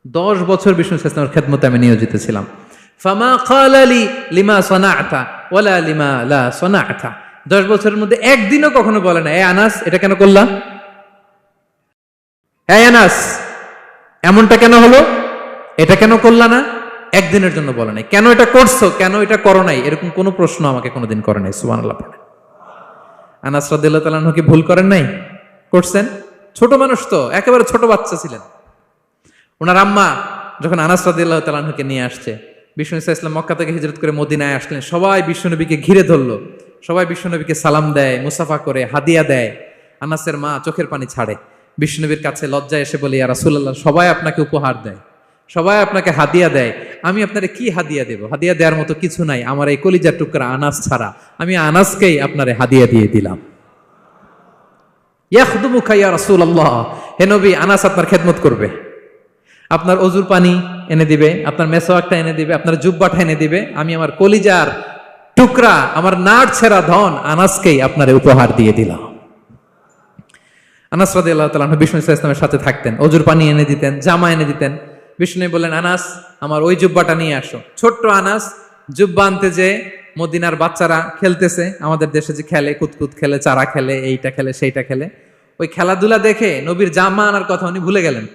[SPEAKER 2] 10 বছর বিষ্ণু ইসলামের খেদমতে আমি নিয়োজিত ছিলাম। ফামা ক্বালা লি লিমা সানা'তা ওয়ালা লিমা লা সানা'তা, 10 বছরের মধ্যে একদিনও কখনো বলে না, এ আনাস এটা কেন করলা, এ আনাস এমনটা কেন হলো, এটা কেন করলা না, একদিনের জন্য বলে নাই। কেন এটা করছো, কেন এটা করো নাই, এরকম কোনো প্রশ্ন আমাকে কোনোদিন করে নাই। সুবহানাল্লাহ পড়ে। আনাস রাদিয়াল্লাহু তাআলা কি ভুল করেন নাই? করছেন। ছোট মানুষ তো, একেবারে ছোট বাচ্চা ছিলেন। ওনার আম্মা যখন আনাস রাদিয়াল্লাহু তাআলাকে নিয়ে আসছে, বিষ্ণু ইসলাম মক্কা থেকে হিজরত করে মদিনায় আসলেন, সবাই বিশ্বনবীকে ঘিরে ধরলো, সবাই বিশ্বনবীকে সালাম দেয়, মুসাফা করে, হাদিয়া দেয়। আনাসের মা চোখের পানি ছাড়ে, বিশ্বনবীর কাছে লজ্জায় এসে বলে, ইয়া রাসূলুল্লাহ, সবাই আপনাকে উপহার দেয়, সবাই আপনাকে হাদিয়া দেয়, আমি আপনারে কি হাদিয়া দেব? হাদিয়া দেওয়ার মতো কিছু নাই আমার এই কলিজার টুকরা আনাস ছাড়া, আমি আনাসকেই আপনারে হাদিয়া দিয়ে দিলাম। ইয়াখদুমুকা ইয়া রাসূলুল্লাহ, হে নবী, আনাস আপনার খেদমত করবে, আপনার অজুর পানি এনে দিবে, আপনার মেসওয়াকটা এনে দিবে, আপনার জুব্বাটা এনে দিবে, আমি আমার কলিজার টুকরা, আমার নাড় ছেঁড়া ধন আনাসকেই আপনারে উপহার দিয়ে দিলাম। আনাস রাদিয়াল্লাহু তাআলা আনহু বিষ্ণু ইসা ইসলামের সাথে থাকতেন, অজুর পানি এনে দিতেন, জামা এনে দিতেন। বিষ্ণু বললেন, আনাস আমার ওই জুব্বাটা নিয়ে আসো। ছোট্ট আনাস জুব্বা আনতে যে মদিনার বাচ্চারা খেলতেছে, আমাদের দেশে যে খেলে, কুতকুত খেলে, চারা খেলে, এইটা খেলে সেইটা খেলে, ওই খেলাধুলা দেখে নবীর জামা আনার কথা উনি ভুলে গেলেন।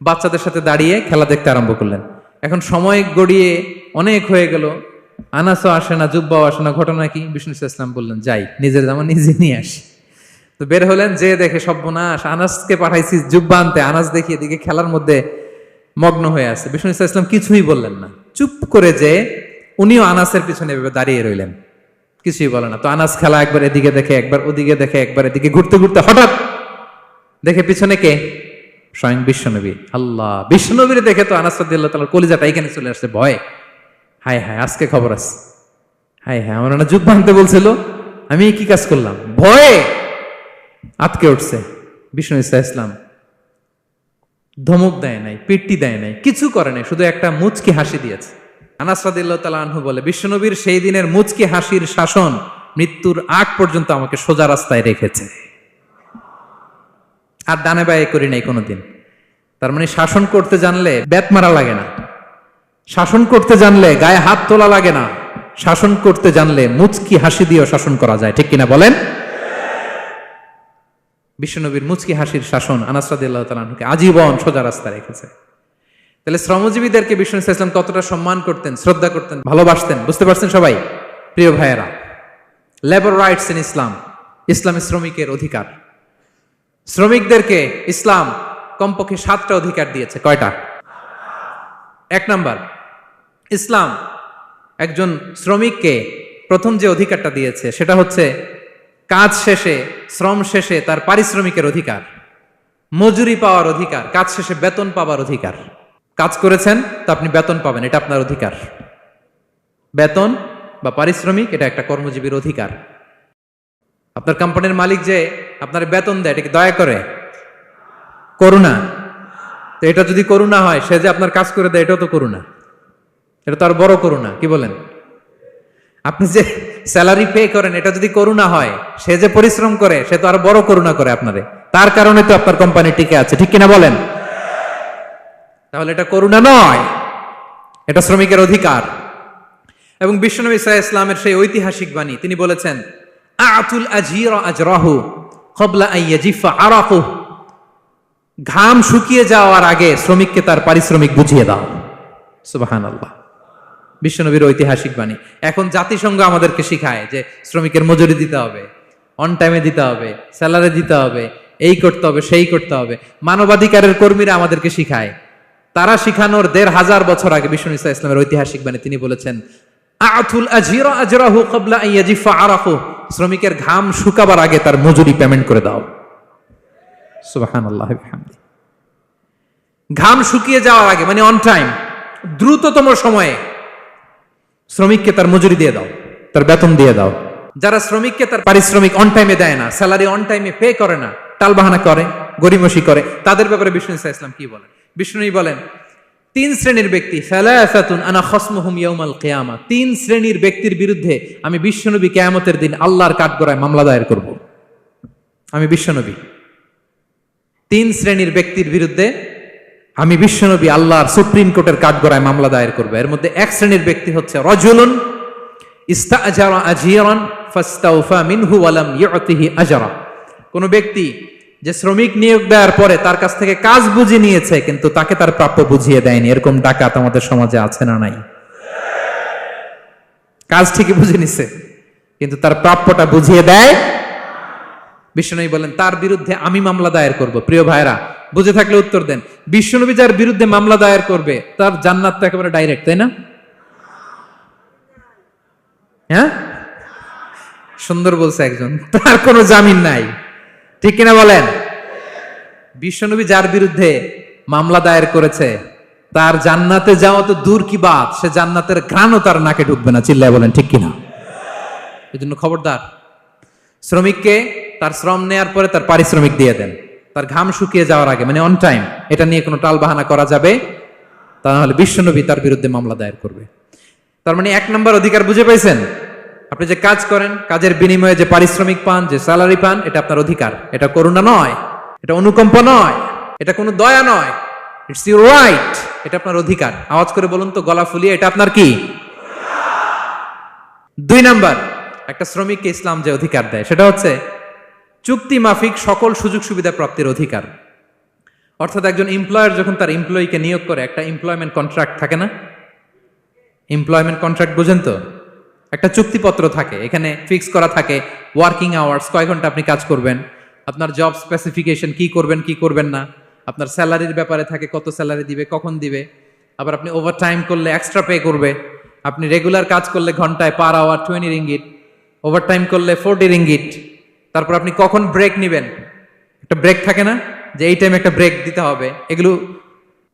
[SPEAKER 2] বাচ্চাদের সাথে দাঁড়িয়ে খেলা দেখতে আরম্ভ করলেন। এখন সময় গড়িয়ে অনেক হয়ে গেল, আনাসও আসে না, জুব্বাও আসে না। ঘটনা কি? বিষ্ণু ইসলাম বললেন, যাই নিজের জামা নিজে নিয়ে আসি। তো বের হলেন, যে দেখে সর্বনাশ, আনাসকে পাঠাইছি জুব্বা আনতে, আনাস দেখি এদিকে খেলার মধ্যে মগ্ন হয়ে আছে। বিষ্ণু ইসলাম কিছুই বললেন না, চুপ করে যে উনিও আনাসের পিছনে এভাবে দাঁড়িয়ে রইলেন, কিছুই বলে না। তো আনাস খেলা একবার এদিকে দেখে, একবার ওদিকে দেখে, একবার এদিকে ঘুরতে ঘুরতে হঠাৎ দেখে পিছনে কে? স্বয়ং বিশ্বনবী। আল্লাহ, বিশ্বনবীর দেখে তো আনাস রাদিয়াল্লাহু তাআলার কলিজাটা এখানে চলে আসছে ভয়। হায় হায়, আজকে খবর আছে। হায় হায়, আমার না যুদ্ধ আনতে বলছিল, আমি কি কাজ করলাম? ভয়ে আটকে উঠছে। বিষ্ণু ইসা ইসলাম ধমক দেয় নাই, পিট্টি দেয় নাই, কিছু করে নাই, শুধু একটা মুচকি হাসি দিয়েছে। আনাস রাদিয়াল্লাহু তাআলা আনহু বলে, বিশ্বনবীর সেই দিনের মুচকি হাসির শাসন মৃত্যুর আগ পর্যন্ত আমাকে সোজা রাস্তায় রেখেছে, আর ডানে বায়ে করি নাই কোনোদিন। তার মানে শাসন করতে জানলে ব্যাত মারা লাগে না, শাসন করতে জানলে গায়ে হাত তোলা লাগে না, শাসন করতে জানলে মুচকি হাসি দিয়েও শাসন করা যায়, ঠিক কিনা বলেন? বিশ্বনবীর মুচকি হাসির শাসন আনাস রাদিয়াল্লাহু তাআলা আনহুকে আজীবন সোজা রাস্তা রেখেছে। তাহলে শ্রমজীবীদেরকে বিষ্ণু ইসলাম কতটা সম্মান করতেন, শ্রদ্ধা করতেন, ভালোবাসতেন, বুঝতে পারছেন সবাই? প্রিয় ভাইয়েরা, লেবার রাইটস ইন ইসলাম, ইসলামে শ্রমিকের অধিকার। শ্রমিকদেরকে ইসলাম কমপক্ষে 7টা অধিকার দিয়েছে। কয়টা? 1 নাম্বার, ইসলাম একজন শ্রমিককে প্রথম যে অধিকারটা দিয়েছে সেটা হচ্ছে কাজ শেষে, শ্রম শেষে তার পারিশ্রমিকের অধিকার, মজুরি পাওয়ার অধিকার, কাজ শেষে বেতন পাওয়ার অধিকার। কাজ করেছেন তো আপনি বেতন পাবেন, এটা আপনার অধিকার। বেতন বা পারিশ্রমিক এটা একটা কর্মজীবীর অধিকার। আপনার কোম্পানির মালিক যে আপনার বেতন দেয়, এটা কি দয়া করে? করুণা? তো এটা যদি করুণা হয়, সে যে আপনার কাজ করে দেয়, এটাও তো করুণা, এটা তো আর বড় করুণা, কি বলেন? আপনি যে স্যালারি পে করেন, এটা যদি করুণা হয়, সে যে পরিশ্রম করে, সে তো আর বড় করুণা করে আপনারে, তার কারণে তো আপনার কোম্পানি টিকে আছে, ঠিক কিনা বলেন? তাহলে এটা করুণা নয়, এটা শ্রমিকের অধিকার। এবং বিশ্বনবী সাল্লাল্লাহু আলাইহি ইসলামের সেই ঐতিহাসিক বাণী, তিনি বলেছেন, আতুল আজিরা আজরাহু ক্বাবলা আন ইয়াজিফা আরাকু, ঘাম শুকিয়ে যাওয়ার আগে শ্রমিককে তার পারিশ্রমিক বুঝিয়ে দাও। সুবহানাল্লাহ, বিশ্বনবীর ঐতিহাসিক বাণী। এখন জাতিসংঘ আমাদেরকে শিখায় যে শ্রমিকের মজুরি দিতে হবে, অন টাইমে দিতে হবে, স্যালারি দিতে হবে, এই করতে হবে, সেই করতে হবে। মানবাধিকারের কর্মীরা আমাদেরকে শিখায়, তারা শিখানোর 1500 বছর আগে বিশ্বনবী সাল্লাল্লাহু আলাইহি ইসলামের ঐতিহাসিক বাণী, তিনি বলেছেন, আতুল আজিরা আজরাহু ক্বাবলা আন ইয়াজিফা আরাকু, শ্রমিকের ঘাম শুকাবার আগে তার মজুরি পেমেন্ট করে দাও। সুবহানাল্লাহ বিহামদি। ঘাম শুকিয়ে যাওয়ার আগে, মানে অন টাইম, দ্রুততম সময়ে শ্রমিককে তার মজুরি দিয়ে দাও, তার বেতন দিয়ে দাও। যারা শ্রমিককে তার পারিশ্রমিক অন টাইমে দেয় না, স্যালারি অন টাইমে পে করে না, টালবাহানা করে, গরিমসি করে, তাদের ব্যাপারে বিষ্ণু সাল্লাল্লাহু আলাইহি ইসলাম কি বলেন? বিষ্ণু বলেন, 3 শ্রেণীর ব্যক্তি, সালাসাতুন আনা খাসমুহুম ইয়াউমাল কিয়ামা, 3 শ্রেণীর ব্যক্তির বিরুদ্ধে আমি বিশ্বনবী কিয়ামতের দিন আল্লাহর কাঠগড়ায় মামলা দায়ের করব। আমি বিশ্বনবী 3 শ্রেণীর ব্যক্তির বিরুদ্ধে আমি বিশ্বনবী আল্লাহর সুপ্রিম কোর্টের কাঠগড়ায় মামলা দায়ের করব। এর মধ্যে 1 শ্রেণীর ব্যক্তি হচ্ছে রাজুলুন ইস্তাআজারা আজিরান ফাস্তাওফা মিনহু ওয়া লাম ইউতিহি আজরা, কোন ব্যক্তি যে শ্রমিক নিয়োগ দেওয়ার পরে তার কাছ থেকে কাজ বুঝে নিয়েছে কিন্তু তাকে তার প্রাপ্য বুঝিয়ে দেয়নি। এরকম ডাকাত আমাদের সমাজে আছে না নাই? কাজ ঠিকই বুঝে নিছে কিন্তু তার প্রাপ্যটা বুঝিয়ে দেয়। বিশ্বনবী বলেন, তার বিরুদ্ধে আমি মামলা দায়ের করব। প্রিয় ভাইরা, বুঝে থাকলে উত্তর দেন। বিশ্বনবী যার বিরুদ্ধে মামলা দায়ের করবে তার জান্নাত তো একেবারে ডাইরেক্ট, তাই না? হ্যাঁ, সুন্দর বলছে একজন, তার কোনো জামিন নাই, ঠিক কিনা বলেন? বিশ্বনবী যার বিরুদ্ধে মামলা দায়ের করেছে তার জান্নাতে যাওয়া তো দূর কি বাত, সে জান্নাতের ঘ্রাণও তার নাকে ঢুকবে না, চিল্লায় বলেন ঠিক কিনা? এই জন্য খবরদার, শ্রমিককে তার শ্রম নেয়ার পরে তার পারিশ্রমিক দিয়ে দেন, তার ঘাম শুকিয়ে যাওয়ার আগে, মানে অন টাইম। এটা নিয়ে কোনো টালবাহানা করা যাবে তা না হলে বিশ্বনবী তার বিরুদ্ধে মামলা দায়ের করবে। তার মানে 1 নম্বর অধিকার বুঝে পাইছেন? আপনি যে কাজ করেন, কাজের বিনিময়ে যে পারিশ্রমিক পান, যে স্যালারি পান, এটা আপনার অধিকার, এটা করুণা নয়। এটা অনুকম্প নয়, এটা কোনো দয়া নয়, ইটস ইউর রাইট, এটা আপনার অধিকার। আওয়াজ করে বলুন তো গলা ফুলিয়ে, এটা আপনার কি? 2 নাম্বার, একটা শ্রমিককে ইসলাম যে অধিকার দেয় সেটা হচ্ছে চুক্তি মাফিক সকল সুযোগ সুবিধা প্রাপ্তির অধিকার। অর্থাৎ একজন এমপ্লয়ার যখন তার এমপ্লয়িকে নিয়োগ করে, একটা এমপ্লয়মেন্ট কন্ট্রাক্ট থাকে না? এমপ্লয়মেন্ট কন্ট্রাক্ট বোঝেন তো? একটা চুক্তিপত্র থাকে, এখানে ফিক্স করা থাকে ওয়ার্কিং আওয়ার্স, কয় ঘন্টা আপনি কাজ করবেন, আপনার জব স্পেসিফিকেশন, কি করবেন কি করবেন না, আপনার স্যালারির ব্যাপারে থাকে, কত স্যালারি দিবে, কখন দিবে, আবার আপনি ওভার টাইম করলে এক্সট্রা পে করবে, আপনি রেগুলার কাজ করলে ঘন্টায় per hour 20 ringgit, over time করলে 40 রিঙ্গিট, তারপর আপনি কখন ব্রেক নেবেন, একটা ব্রেক থাকে না যে এই টাইমে একটা ব্রেক দিতে হবে, এগুলো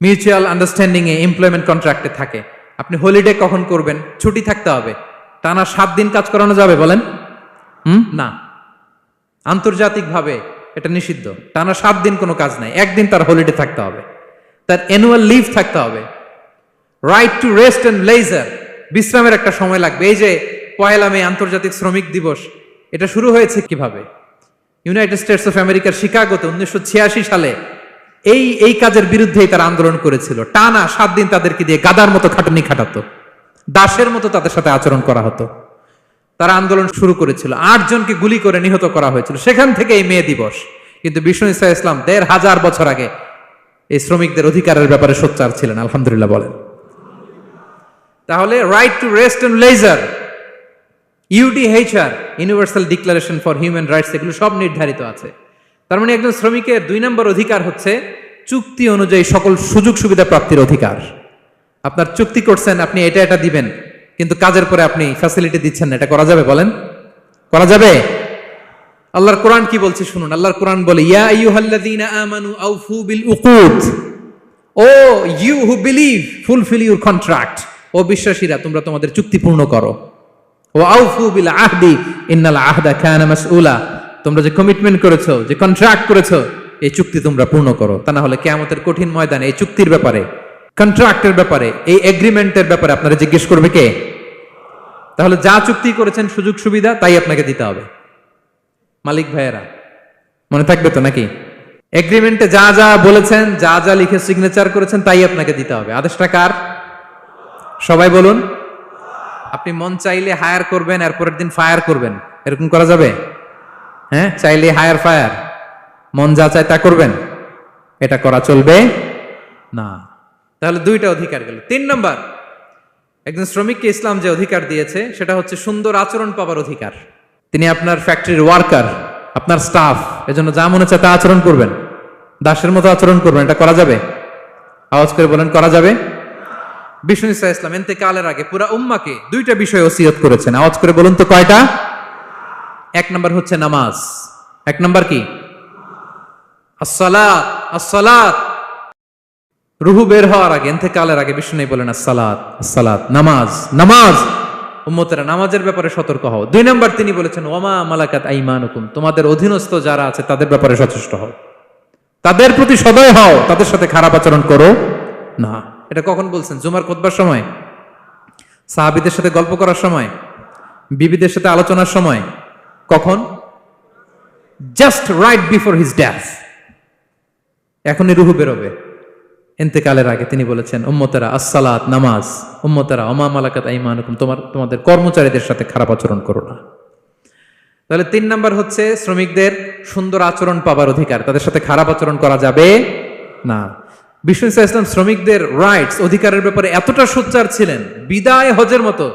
[SPEAKER 2] মিউচুয়াল আন্ডারস্ট্যান্ডিং এ এমপ্লয়মেন্ট কন্ট্রাক্টে থাকে। আপনি হলিডে কখন করবেন, ছুটি থাকতে হবে, টানা 7 দিন কাজ করানো যাবে বলেন? না, আন্তর্জাতিকভাবে এটা নিষিদ্ধ, টানা 7 দিন কোনো কাজ নাই, একদিন তার হলিডে থাকতে হবে, তার অ্যানুয়াল লিভ থাকতে হবে, right to rest and leisure, বিশ্রামের একটা সময় লাগবে। এই যে 1 মে আন্তর্জাতিক শ্রমিক দিবস, এটা শুরু হয়েছে কিভাবে? ইউনাইটেড স্টেটস অফ আমেরিকার শিকাগোতে 1986 সালে এই কাজের বিরুদ্ধেই তারা আন্দোলন করেছিল। টানা 7 দিন তাদেরকে দিয়ে গাদার মতো খাটুনি খাটাতো, দাসের মতো তাদের সাথে আচরণ করা হতো। তারা আন্দোলন শুরু করেছিল, 8 জনকে গুলি করে নিহত করা হয়েছিল, সেখান থেকে এই মে দিবস। কিন্তু বিষ্ণু ইসা ইসলাম 1500 বছর আগে এই শ্রমিকদের অধিকারের ব্যাপারে সোচ্চার ছিলেন, আলহামদুলিল্লাহ বলেন। তাহলে right to rest and leisure, UDHR, universal declaration for human rights, এগুলো সব নির্ধারিত আছে। তার মানে একজন শ্রমিকের 2 নম্বর অধিকার হচ্ছে চুক্তি অনুযায়ী সকল সুযোগ সুবিধা প্রাপ্তির অধিকার। আপনার চুক্তি করছেন, আপনি এটা এটা দিবেন, কিন্তু কাজের পরে আপনি ফ্যাসিলিটি দিচ্ছেন না, এটা করা যাবে বলেন? করা যাবে? আল্লাহর কোরআন কি বলছে শুনুন। আল্লাহর কোরআন বলে, ইয়া আইয়ুহাল্লাযীনা আমানু আউফু বিল উকুদ, O you who believe fulfil your contracts, ও বিশ্বাসীরা তোমরা তোমাদের চুক্তি পূর্ণ করো। ও আউফু বিল আহদি ইন্নাল আহদা কানা মাসউলা, তোমরা যে কমিটমেন্ট করেছো, যে কন্ট্রাক্ট করেছো, এই চুক্তি তোমরা পূর্ণ করো। তা না হলে কিয়ামতের কঠিন ময়দানে এই চুক্তির ব্যাপারে, কন্ট্রাক্টের ব্যাপারে, এই এগ্রিমেন্টের ব্যাপারে আপনারা জিজ্ঞেস করবে কে? তাহলে যা চুক্তি করেছেন সুযোগ সুবিধা, তাই আপনাকে দিতে হবে। মালিক ভাইয়েরা মনে থাকবে তো নাকি? এগ্রিমেন্টে যা যা বলেছেন, যা যা লিখে সিগনেচার করেছেন, তাই আপনাকে দিতে হবে। আদেশটা কার? সবাই বলুন। আপনি মন চাইলে হায়ার করবেন, এরপরের দিন ফায়ার করবেন, এরকম করা যাবে? হ্যাঁ, চাইলে হায়ার ফায়ার, মন যা চায় তা করবেন, এটা করা চলবে না। তাহলে 2টা অধিকার গেল। 3 নম্বর, একজন শ্রমিককে ইসলাম যে অধিকার দিয়েছে সেটা হচ্ছে সুন্দর আচরণ পাবার অধিকার। তিনি আপনার ফ্যাক্টরির ওয়ার্কার, আপনার স্টাফ, এজন্য যা মনে চায় তা আচরণ করবেন, দাসের মতো আচরণ করবেন, এটা করা যাবে? আওয়াজ করে বলেন, করা যাবে? বিষ্ণু ইসা ইসলাম ইন্তেকালের আগে পুরা উম্মাকে 2টা বিষয় ওসিয়ত করেছেন। আওয়াজ করে বলুন তো কয়টা? 1 নম্বর হচ্ছে নামাজ। 1 নম্বর কি? আসসালাত। আসসালাত, রুহু বের হওয়ার আগে, ইন্তেকালের আগে বিষ্ণু বলেন আসসালাত, আসসালাত, নামাজ, নামাজ। উম্মতেরা নামাজের ব্যাপারে সতর্ক হও। 2 নম্বর তিনি বলেছেন ওয়ামা মালাকাত আইমানুকুম, তোমাদের অধীনস্থ যারা আছে তাদের ব্যাপারে সচেষ্ট হও, তাদের প্রতি সদয় হও, তাদের সাথে খারাপ আচরণ করো না। এটা কখন বলছেন? জুমার খুতবার সময়, সাহাবীদের সাথে গল্প করার সময়, বিবিদের সাথে আলোচনার সময়। কখন? Just right before his death, এখনই রুহু বেরোবে, ইন্তেকালের আগে তিনি বলেছেন উম্মতেরা আসসালাত, নামাজ, উম্মতেরা ওমা মালাকাত আইমানুকুম, তোমাদের কর্মচারীদের সাথে খারাপ আচরণ করো না। তাহলে 3 নাম্বার হচ্ছে শ্রমিকদের সুন্দর আচরণ পাবার অধিকার, তাদের সাথে খারাপ আচরণ করা যাবে না। বিষ্ণু ইসা ইসলাম শ্রমিকদের রাইটস, অধিকারের ব্যাপারে এতটা সোচ্চার ছিলেন, বিদায় হজের মতো,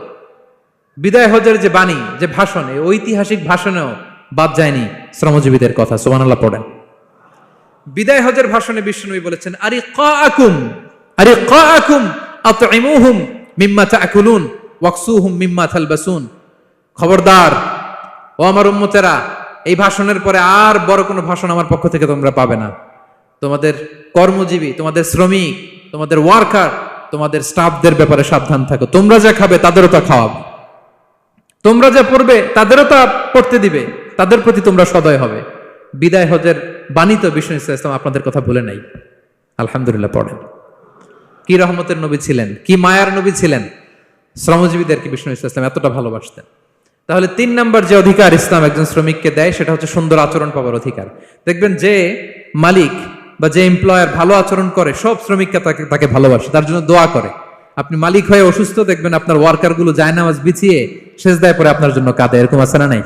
[SPEAKER 2] বিদায় হজের যে বাণী, যে ভাষণ, এই ঐতিহাসিক ভাষণেও বাদ যায়নি শ্রমজীবীদের কথা। সুবহানাল্লাহ পড়েন। বিদায় হজের ভাষণে বিষ্ণু বলেছেন আরিকাকুম, আরিকাকুম আতইমুহুম মিম্মা তাকুলুন ওয়াকসুহুম মিম্মা তালবাসুন। খবরদার ও আমার উম্মতেরা, এই ভাষণের পরে আর বড় কোনো ভাষণ আমার পক্ষ থেকে তোমরা পাবে না। তোমাদের কর্মজীবী, তোমাদের শ্রমিক, তোমাদের ওয়ার্কার, তোমাদের স্টাফদের ব্যাপারে সাবধান থাকো। তোমরা যা খাবে তাদেরও তা খাওয়াবে, তোমরা যা পড়বে তাদেরও তা পড়তে দিবে, তাদের প্রতি তোমরা সদয় হবে। বিদায় হজের বাণী তো বিষ্ণু ইসলাম আপনাদের কথা ভুলে নাই। আলহামদুলিল্লাহ পড়েন। কি রহমতের নবী ছিলেন, কি মায়ার নবী ছিলেন, শ্রমজীবীদেরকে বিষ্ণু ইসলাম এতটা ভালোবাসতেন। তাহলে 3 নম্বর যে অধিকার ইসলাম একজন শ্রমিককে দেয় সেটা হচ্ছে সুন্দর আচরণ পাবার অধিকার। দেখবেন যে মালিক বা যে এমপ্লয়ার ভালো আচরণ করে সব শ্রমিককে তাকে ভালোবাসে, তার জন্য দোয়া করে। আপনি মালিক হয়ে অসুস্থ, দেখবেন আপনার ওয়ার্কার গুলো জায়নামাজ বিছিয়ে সেজদায় পরে আপনার জন্য কাঁদে, এরকম আছে না নাই?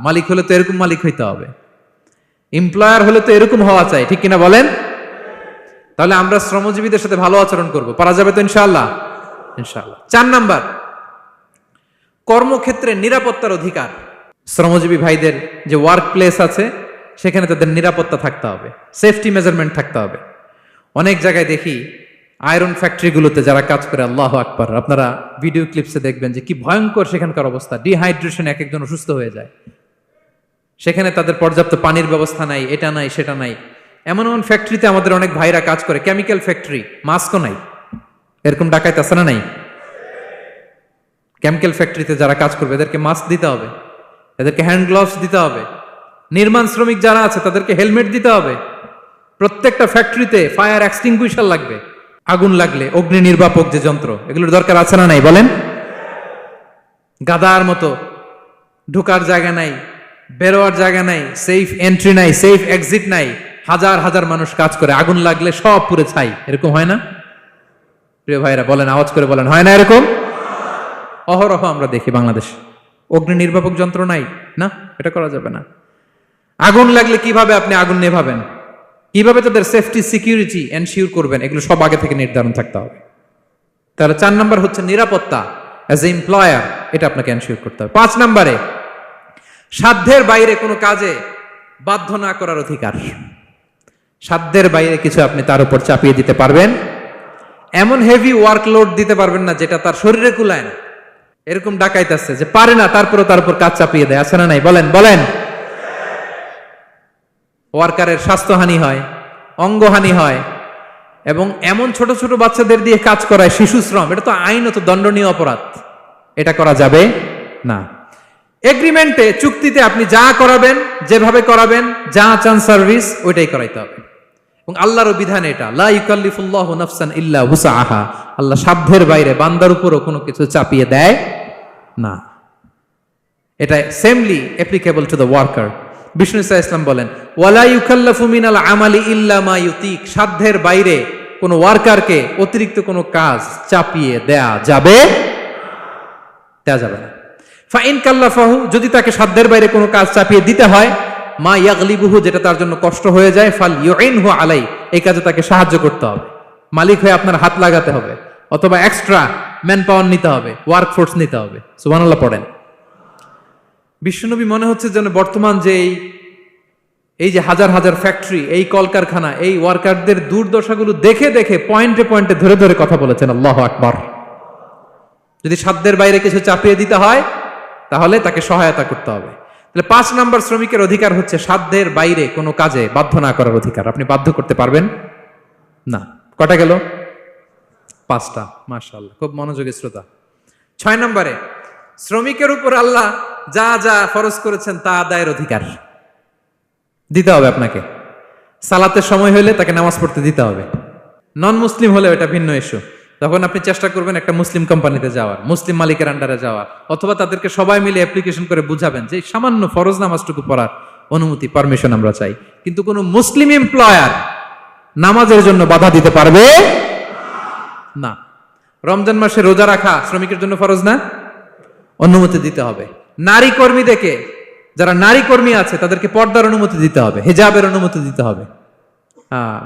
[SPEAKER 2] মালিক হলে তো এরকম মালিক হইতে হবে, এমপ্লয়ার হলে তো এরকম হওয়া চাই, ঠিক কিনা বলেন? তাহলে আমরা শ্রমজীবীদের সাথে ভালো আচরণ করব, পারা যাবে তো ইনশাআল্লাহ? ইনশাআল্লাহ। 4 নাম্বার, কর্মক্ষেত্রে নিরাপত্তার অধিকার। শ্রমজীবী ভাইদের যে ওয়ার্ক প্লেস আছে সেখানে তাদের নিরাপত্তা থাকতে হবে, সেফটি মেজারমেন্ট থাকতে হবে। অনেক জায়গায় দেখি আয়রন ফ্যাক্টরিগুলোতে যারা কাজ করে, আল্লাহু আকবার, আপনারা ভিডিও ক্লিপসে দেখবেন যে কি ভয়ঙ্কর সেখানকার অবস্থা। ডিহাইড্রেশনে এক একজন অসুস্থ হয়ে যায়, সেখানে তাদের পর্যাপ্ত পানির ব্যবস্থা নাই, এটা নাই সেটা নাই। এমন এমন ফ্যাক্টরিতে আমাদের অনেক ভাইরা কাজ করে, কেমিক্যাল ফ্যাক্টরি, মাস্কও নাই। এরকম ডাকাইতে আছে না নাই? কেমিক্যাল ফ্যাক্টরিতে যারা কাজ করবে এদেরকে মাস্ক দিতে হবে, এদেরকে হ্যান্ড গ্লাভস দিতে হবে। নির্মাণ শ্রমিক যারা আছে তাদেরকে হেলমেট দিতে হবে। প্রত্যেকটা ফ্যাক্টরিতে ফায়ার এক্সটিংগুইশার লাগবে, আগুন লাগলে অগ্নি নির্বাপক যে যন্ত্র, এগুলোর দরকার আছে না নাই বলেন? গাদার মতো ঢোকার জায়গা নাই, বেরোয়ার জায়গা নাই, সেফ এন্ট্রি নাই, সেফ এক্সিট নাই। হাজার হাজার মানুষ কাজ করে, আগুন লাগলে সব পুড়ে ছাই। এরকম হয় না? প্রিয় ভাইরা বলেন, আওয়াজ করে বলেন, হয় না এরকম? অহরহ আমরা দেখি বাংলাদেশ। অগ্নি নির্বাপক যন্ত্র নাই, না, এটা করা যাবে না। আগুন লাগলে কিভাবে আপনি আগুন নেভাবেন, কিভাবে তাদের সেফটি সিকিউরিটি এনশিওর করবেন, এগুলো সব আগে থেকে নির্ধারণ থাকতে হবে। তাহলে 4 নাম্বার হচ্ছে নিরাপত্তা অ্যাজ এ এমপ্লয়ার, এটা আপনাকে এনশিওর করতে হবে। 5 নাম্বারে সাধ্যের বাইরে কোনো কাজে বাধ্য না করার অধিকার। সাধ্যের বাইরে কিছু আপনি তার উপর চাপিয়ে দিতে পারবেন, এমন হেভি ওয়ার্কলোড দিতে পারবেন না যেটা তার শরীরে কুলায় না। এরকম ডাকাইতেছে যে পারে না, তারপরে তার উপর কাজ চাপিয়ে দেয়, আছে না নাই বলেন? বলেন। ওয়ার্কারের স্বাস্থ্যহানি হয়, অঙ্গহানি হয়, এবং এমন ছোট ছোট বাচ্চাদের দিয়ে কাজ করায়, শিশু শ্রম, এটা তো আইনত দণ্ডনীয় অপরাধ, এটা করা যাবে না। এগ্রিমেন্টে, চুক্তিতে আপনি যা করাবেন, যেভাবে করাবেন, যা চান সার্ভিস, ওইটাই করাইতে হবে। এবং আল্লাহর বিধান এটা, লা ইউকাল্লিফুল্লাহু নাফসান ইল্লা উসআহা, আল্লাহ সাধ্যের বাইরে বান্দার উপরও কোনো কিছু চাপিয়ে দেয় না। এটা similarly applicable to the worker. Bishnu Islam বলেন, ওয়ালা ইউকাল্লাফু মিনাল আমালি ইল্লা মা ইউতিক, সাধ্যের বাইরে কোনো ওয়ার্কারকে অতিরিক্ত কোনো কাজ চাপিয়ে দেয়া যাবে না। ফাইন কাল্লাফাহু, যদি তাকে সাধ্যের বাইরে কোনো কাজ চাপিয়ে দিতে হয়, মা ইয়াগলিবুহু, যেটা তার জন্য কষ্ট হয়ে যায়, ফাল ইউইনহু আলাই, এই কাজে তাকে সাহায্য করতে হবে। মালিক হয়ে আপনার হাত লাগাতে হবে, অথবা এক্সট্রা ম্যান পাওয়ার নিতে হবে, ওয়ার্ক ফোর্স নিতে হবে। সুবহানাল্লাহ পড়েন। বিশ্বনবী মনে হচ্ছে যেন বর্তমান যে এই যে হাজার হাজার ফ্যাক্টরি, এই কলকারখানা, এই ওয়ার্কারদের দুর্দশাগুলো দেখে দেখে পয়েন্টে পয়েন্টে ধরে ধরে কথা বলেছেন। আল্লাহু আকবার। যদি সাধ্যের বাইরে কিছু চাপিয়ে দিতে হয় তাহলে তাকে সহায়তা করতে হবে। তাহলে 5 নাম্বার শ্রমিকের অধিকার হচ্ছে সাধ্যের বাইরে কোনো কাজে বাধ্য না করার অধিকার। আপনি বাধ্য করতে পারবেন না। কটা গেল? 5টা। মাশাআল্লাহ, খুব মনোযোগী শ্রোতা। 6 নম্বরে শ্রমিকের উপর আল্লাহ যা যা ফরজ করেছেন তা আদায়ের অধিকার দিতে হবে আপনাকে। সালাতের সময় হলে তাকে নামাজ পড়তে দিতে হবে। নন মুসলিম হলে এটা ভিন্ন ইস্যু, তখন আপনি চেষ্টা করবেন একটা মুসলিম কোম্পানিতে যাওয়ার, মুসলিম মালিকের আন্ডারে যাওয়ার, অথবা তাদেরকে সবাই মিলে অ্যাপ্লিকেশন করে বুঝাবেন যে সামান্য ফরজ নামাজটুকু পড়ার অনুমতি, পারমিশন আমরা চাই। কিন্তু কোনো মুসলিম এমপ্লয়ার নামাজের জন্য বাধা দিতে পারবে না। রমজান মাসে রোজা রাখা শ্রমিকের জন্য ফরজ না, অনুমতি দিতে হবে। নারী কর্মীদেরকে, যারা নারী কর্মী আছে তাদেরকে পর্দার অনুমতি দিতে হবে, হিজাবের অনুমতি দিতে হবে।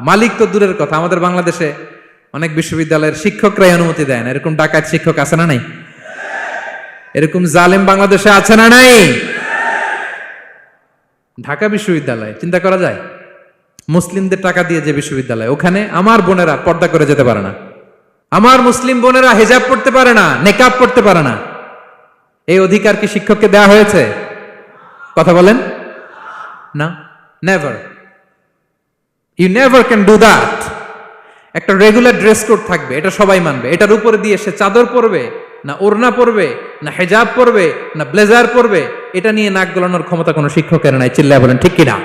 [SPEAKER 2] মালিক তো দূরের কথা, আমাদের বাংলাদেশে অনেক বিশ্ববিদ্যালয়ের শিক্ষকরাই অনুমতি দেয় না। এরকম ডাকাত শিক্ষক আছে না নাই? এরকম জালেম বাংলাদেশে আছে না নাই? ঢাকা বিশ্ববিদ্যালয় চিন্তা করা যায়, মুসলিমদের টাকা দিয়ে যে বিশ্ববিদ্যালয়, ওখানে আমার বোনেরা পর্দা করে যেতে পারে না, আমার মুসলিম বোনেরা হিজাব পড়তে পারে না, নেকাব পড়তে পারে না। এই অধিকার কি শিক্ষককে দেওয়া হয়েছে? কথা বলেন না, never. You never can do that. একটা রেগুলার ড্রেস কোড থাকবে, এটা সবাই মানবে। এটার উপরে দিয়ে সে চাদর পরবে না ওড়না পরবে না হিজাব পরবে না ব্লেজার পরবে, এটা নিয়ে নাক গলানোর ক্ষমতা কোনো শিক্ষকের নাই। চিল্লায় বলেন ঠিক কিনা?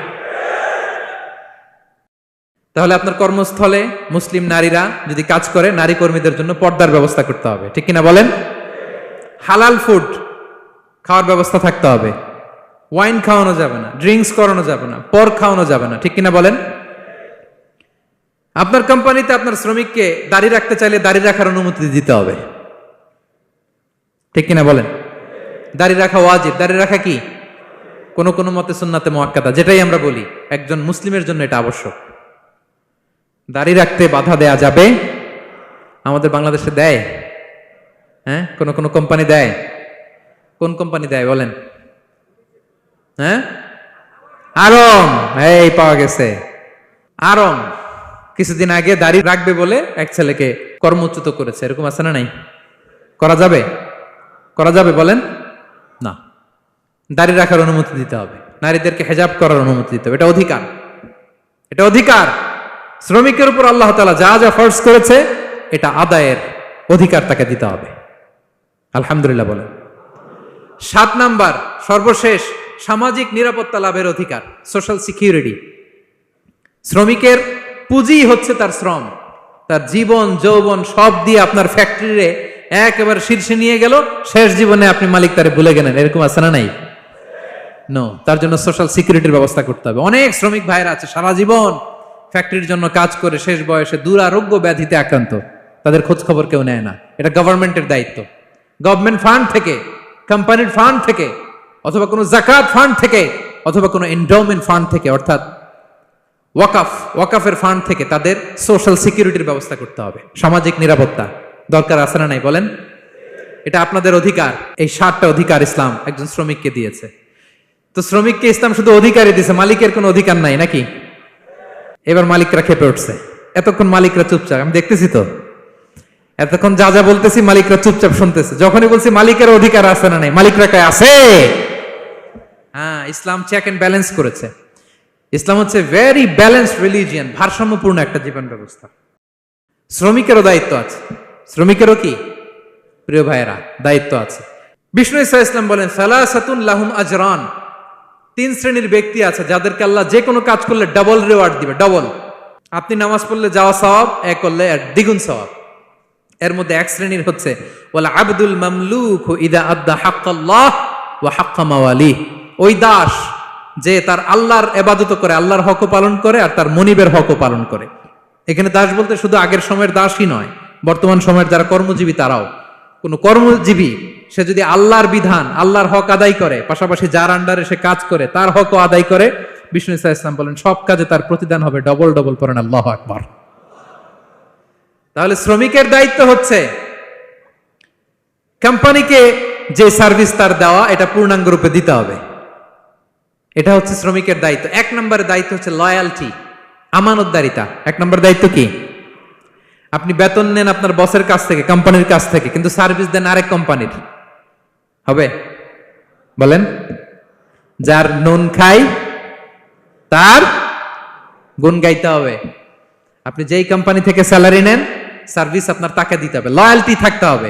[SPEAKER 2] তাহলে আপনার কর্মস্থলে মুসলিম নারীরা যদি কাজ করে, নারী কর্মীদের জন্য পর্দার ব্যবস্থা করতে হবে, ঠিক কিনা বলেন? হালাল ফুড খাওয়ার ব্যবস্থা থাকতে হবে, ওয়াইন খাওয়ানো যাবে না, ড্রিঙ্কস করানো যাবে না, পর খাওয়ানো যাবে না, ঠিক কিনা বলেন? আপনার কোম্পানিতে আপনার শ্রমিককে দাড়ি রাখতে চাইলে দাড়ি রাখার অনুমতি দিতে হবে, ঠিক কিনা বলেন? দাড়ি রাখা ওয়াজিব। দাড়ি রাখা কি? কোন কোন মতে সুন্নাতে মুআক্কাদা, যেটাই আমরা বলি একজন মুসলিমের জন্য এটা আবশ্যক। দাড়ি রাখতে বাধা দেয়া যাবে? আমাদের বাংলাদেশে দেয়? হ্যাঁ, কোন কোন কোম্পানি দেয়। কোন কোম্পানি দেয় বলেন? হ্যাঁ, আরং। এই পাওয়া গেছে আরং। কিছুদিন আগে দাড়ি রাখবে বলে এক ছেলেকে কর্মচ্যুত করেছে, এরকম আছে না নাই? করা যাবে? করা যাবে বলেন? না, দাড়ি রাখার অনুমতি দিতে হবে, নারীদেরকে হেজাব করার অনুমতি দিতে হবে, এটা অধিকার। এটা অধিকার। শ্রমিকের উপর আল্লাহ তাআলা যা যা ফরজ করেছে এটা আদায়ের অধিকার তাকে দিতে হবে। আলহামদুলিল্লাহ বলেন। 7 নাম্বার, সর্বশেষ, সামাজিক নিরাপত্তা লাভের অধিকার, সোশ্যাল সিকিউরিটি। শ্রমিকের পুঁজি হচ্ছে তার শ্রম, তার জীবন যৌবন সব দিয়ে আপনার ফ্যাক্টরিরে একেবারে শীর্ষে নিয়ে গেল, শেষ জীবনে আপনি মালিক তারে ভুলে গেলেন, এরকম আছে না নাই? নো, তার জন্য সোশ্যাল সিকিউরিটির ব্যবস্থা করতে হবে। অনেক শ্রমিক ভাইরা আছে সারা জীবন ফ্যাক্টরির জন্য কাজ করে শেষ বয়সে দুরারোগ্য ব্যাধিতে আক্রান্ত, তাদের খোঁজ খবর কেউ নেয় না। এটা গভর্নমেন্টের দায়িত্ব। গভর্নমেন্ট ফান্ড থেকে, কোম্পানির ফান্ড থেকে, অথবা কোনো জাকাত ফান্ড থেকে, অথবা কোনো এন্ডাওমেন্ট ফান্ড থেকে, অর্থাৎ ওয়াকাফের ফান্ড থেকে তাদের সোশ্যাল সিকিউরিটির ব্যবস্থা করতে হবে। সামাজিক নিরাপত্তা দরকার আছে না নাই বলেন? এটা আপনাদের অধিকার। এই 7টা অধিকার ইসলাম একজন শ্রমিককে দিয়েছে। তো শ্রমিককে ইসলাম শুধু অধিকারই দিয়েছে, মালিকের কোনো অধিকার নাই নাকি? এবার মালিকরা খেপে উঠছে। এতক্ষণ মালিকরা চুপচাপ, আমি দেখতেছি তো, এতক্ষণ যা যা বলতেছি মালিকরা চুপচাপ শুনতেছে। যখনই বলছি মালিকের অধিকার আছে না নাই, মালিকরা কয় আছে। হ্যাঁ, ইসলাম চেক এন্ড ব্যালেন্স করেছে। ইসলাম হচ্ছে ভেরি ব্যালেন্সড রিলিজিয়ান, ভারসাম্যপূর্ণ একটা জীবন ব্যবস্থা। শ্রমিকেরও দায়িত্ব আছে। শ্রমিকেরও কি প্রিয় ভাইয়েরা দায়িত্ব আছে। বিষ্ণু ইসা ইসলাম বলেন, সালাসাতুন লাহুম আজরান, 3 শ্রেণীর ব্যক্তি আছে যাদেরকে আল্লাহ যে কোনো কাজ করলে ডাবল রিওয়ার্ড দিবে, ডাবল। আপনি নামাজ পড়লে যাওয়া সওয়াব, এক করলে দ্বিগুণ সওয়াব। এর মধ্যে এক শ্রেণীর হচ্ছে ওয়াল আবদুল মামলুক ইদা আদ্দা হাক্কাল্লাহ ওয়া হাক্কা মাওয়ালিহ, ওই দাস যে তার আল্লাহর ইবাদত করে, আল্লাহর হকও পালন করে আর তার মনিবের হকও পালন করে। এখানে দাস বলতে শুধু আগের সময়ের দাসই নয়, বর্তমান সময়ের যারা কর্মজীবী তারাও। কোন কর্মজীবী সে যদি আল্লাহর বিধান, আল্লাহর হক আদায় করে, পাশাপাশি যার আন্ডারে সে কাজ করে তার হকও আদায় করে, বিষ্ণু ইসা ইসলাম বলেন সব কাজে তার প্রতিদান হবে ডবল ডবল। পড়েন আল্লাহু আকবার। তাহলে শ্রমিকের দায়িত্ব হচ্ছে কোম্পানিকে যে সার্ভিস তার দেওয়া এটা পূর্ণাঙ্গ রূপে দিতে হবে। এটা হচ্ছে শ্রমিকের দায়িত্ব। 1 নম্বরের দায়িত্ব হচ্ছে লয়ালটি, আমানতদারিতা। 1 নম্বর দায়িত্ব কি? আপনি বেতন নেন আপনার বসের কাছ থেকে, কোম্পানির কাছ থেকে, কিন্তু সার্ভিস দেন আরেক কোম্পানির, হবে? বলেন। যার নুন খাই তার গুণ গাইতে হবে। আপনি যেই কোম্পানি থেকে স্যালারি নেন, সার্ভিস আপনার তাকে দিতে হবে। লয়ালটি থাকতে হবে,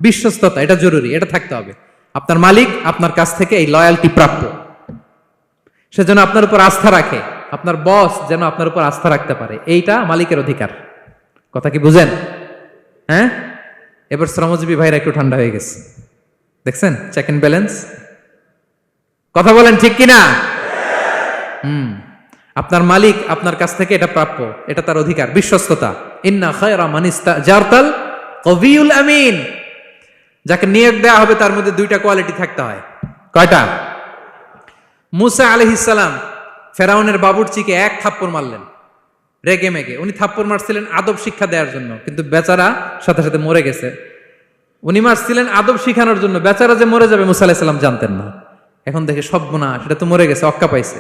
[SPEAKER 2] বিশ্বস্ততা, এটা জরুরি, এটা থাকতে হবে। আপনার মালিক আপনার কাছ থেকে এই লয়ালটি প্রাপ্য, সে যেন আপনার উপর আস্থা রাখে, আপনার বস যেন আপনার উপর আস্থা রাখতে পারে, এইটা মালিকের অধিকার। কথা কি বুঝেন? হ্যাঁ, এবার শ্রমজীবী ভাইরা একটু ঠান্ডা হয়ে গেছে, দেখছেন চেক এন্ড ব্যালেন্স। কথা বলেন ঠিক কিনা? আপনার মালিক আপনার কাছ থেকে এটা প্রাপ্য, এটা তার অধিকার, বিশ্বস্ততা। ইন্না খায়রা মান ইস্তাজারতাল কবিউল আমিন, যাকে নিয়োগ দেওয়া হবে তার মধ্যে 2টা কোয়ালিটি থাকতে হয়। কয়টা? মুসা আলাইহিস সালাম ফেরাউনের বাবুর্চিকে 1 থাপ্পড় মারলেন রেগে মেগে। উনি থাপ্পড় মারছিলেন আদব শিক্ষা দেওয়ার জন্য, কিন্তু বেচারা সাথে সাথে মরে গেছে। উনি মারছিলেন আদব শিখানোর জন্য, বেচারা যে মরে যাবে মুসা আলাইহিস সালাম জানতেন না। এখন দেখে সর্বনাশ, সেটা তো মরে গেছে, অক্কা পাইছে।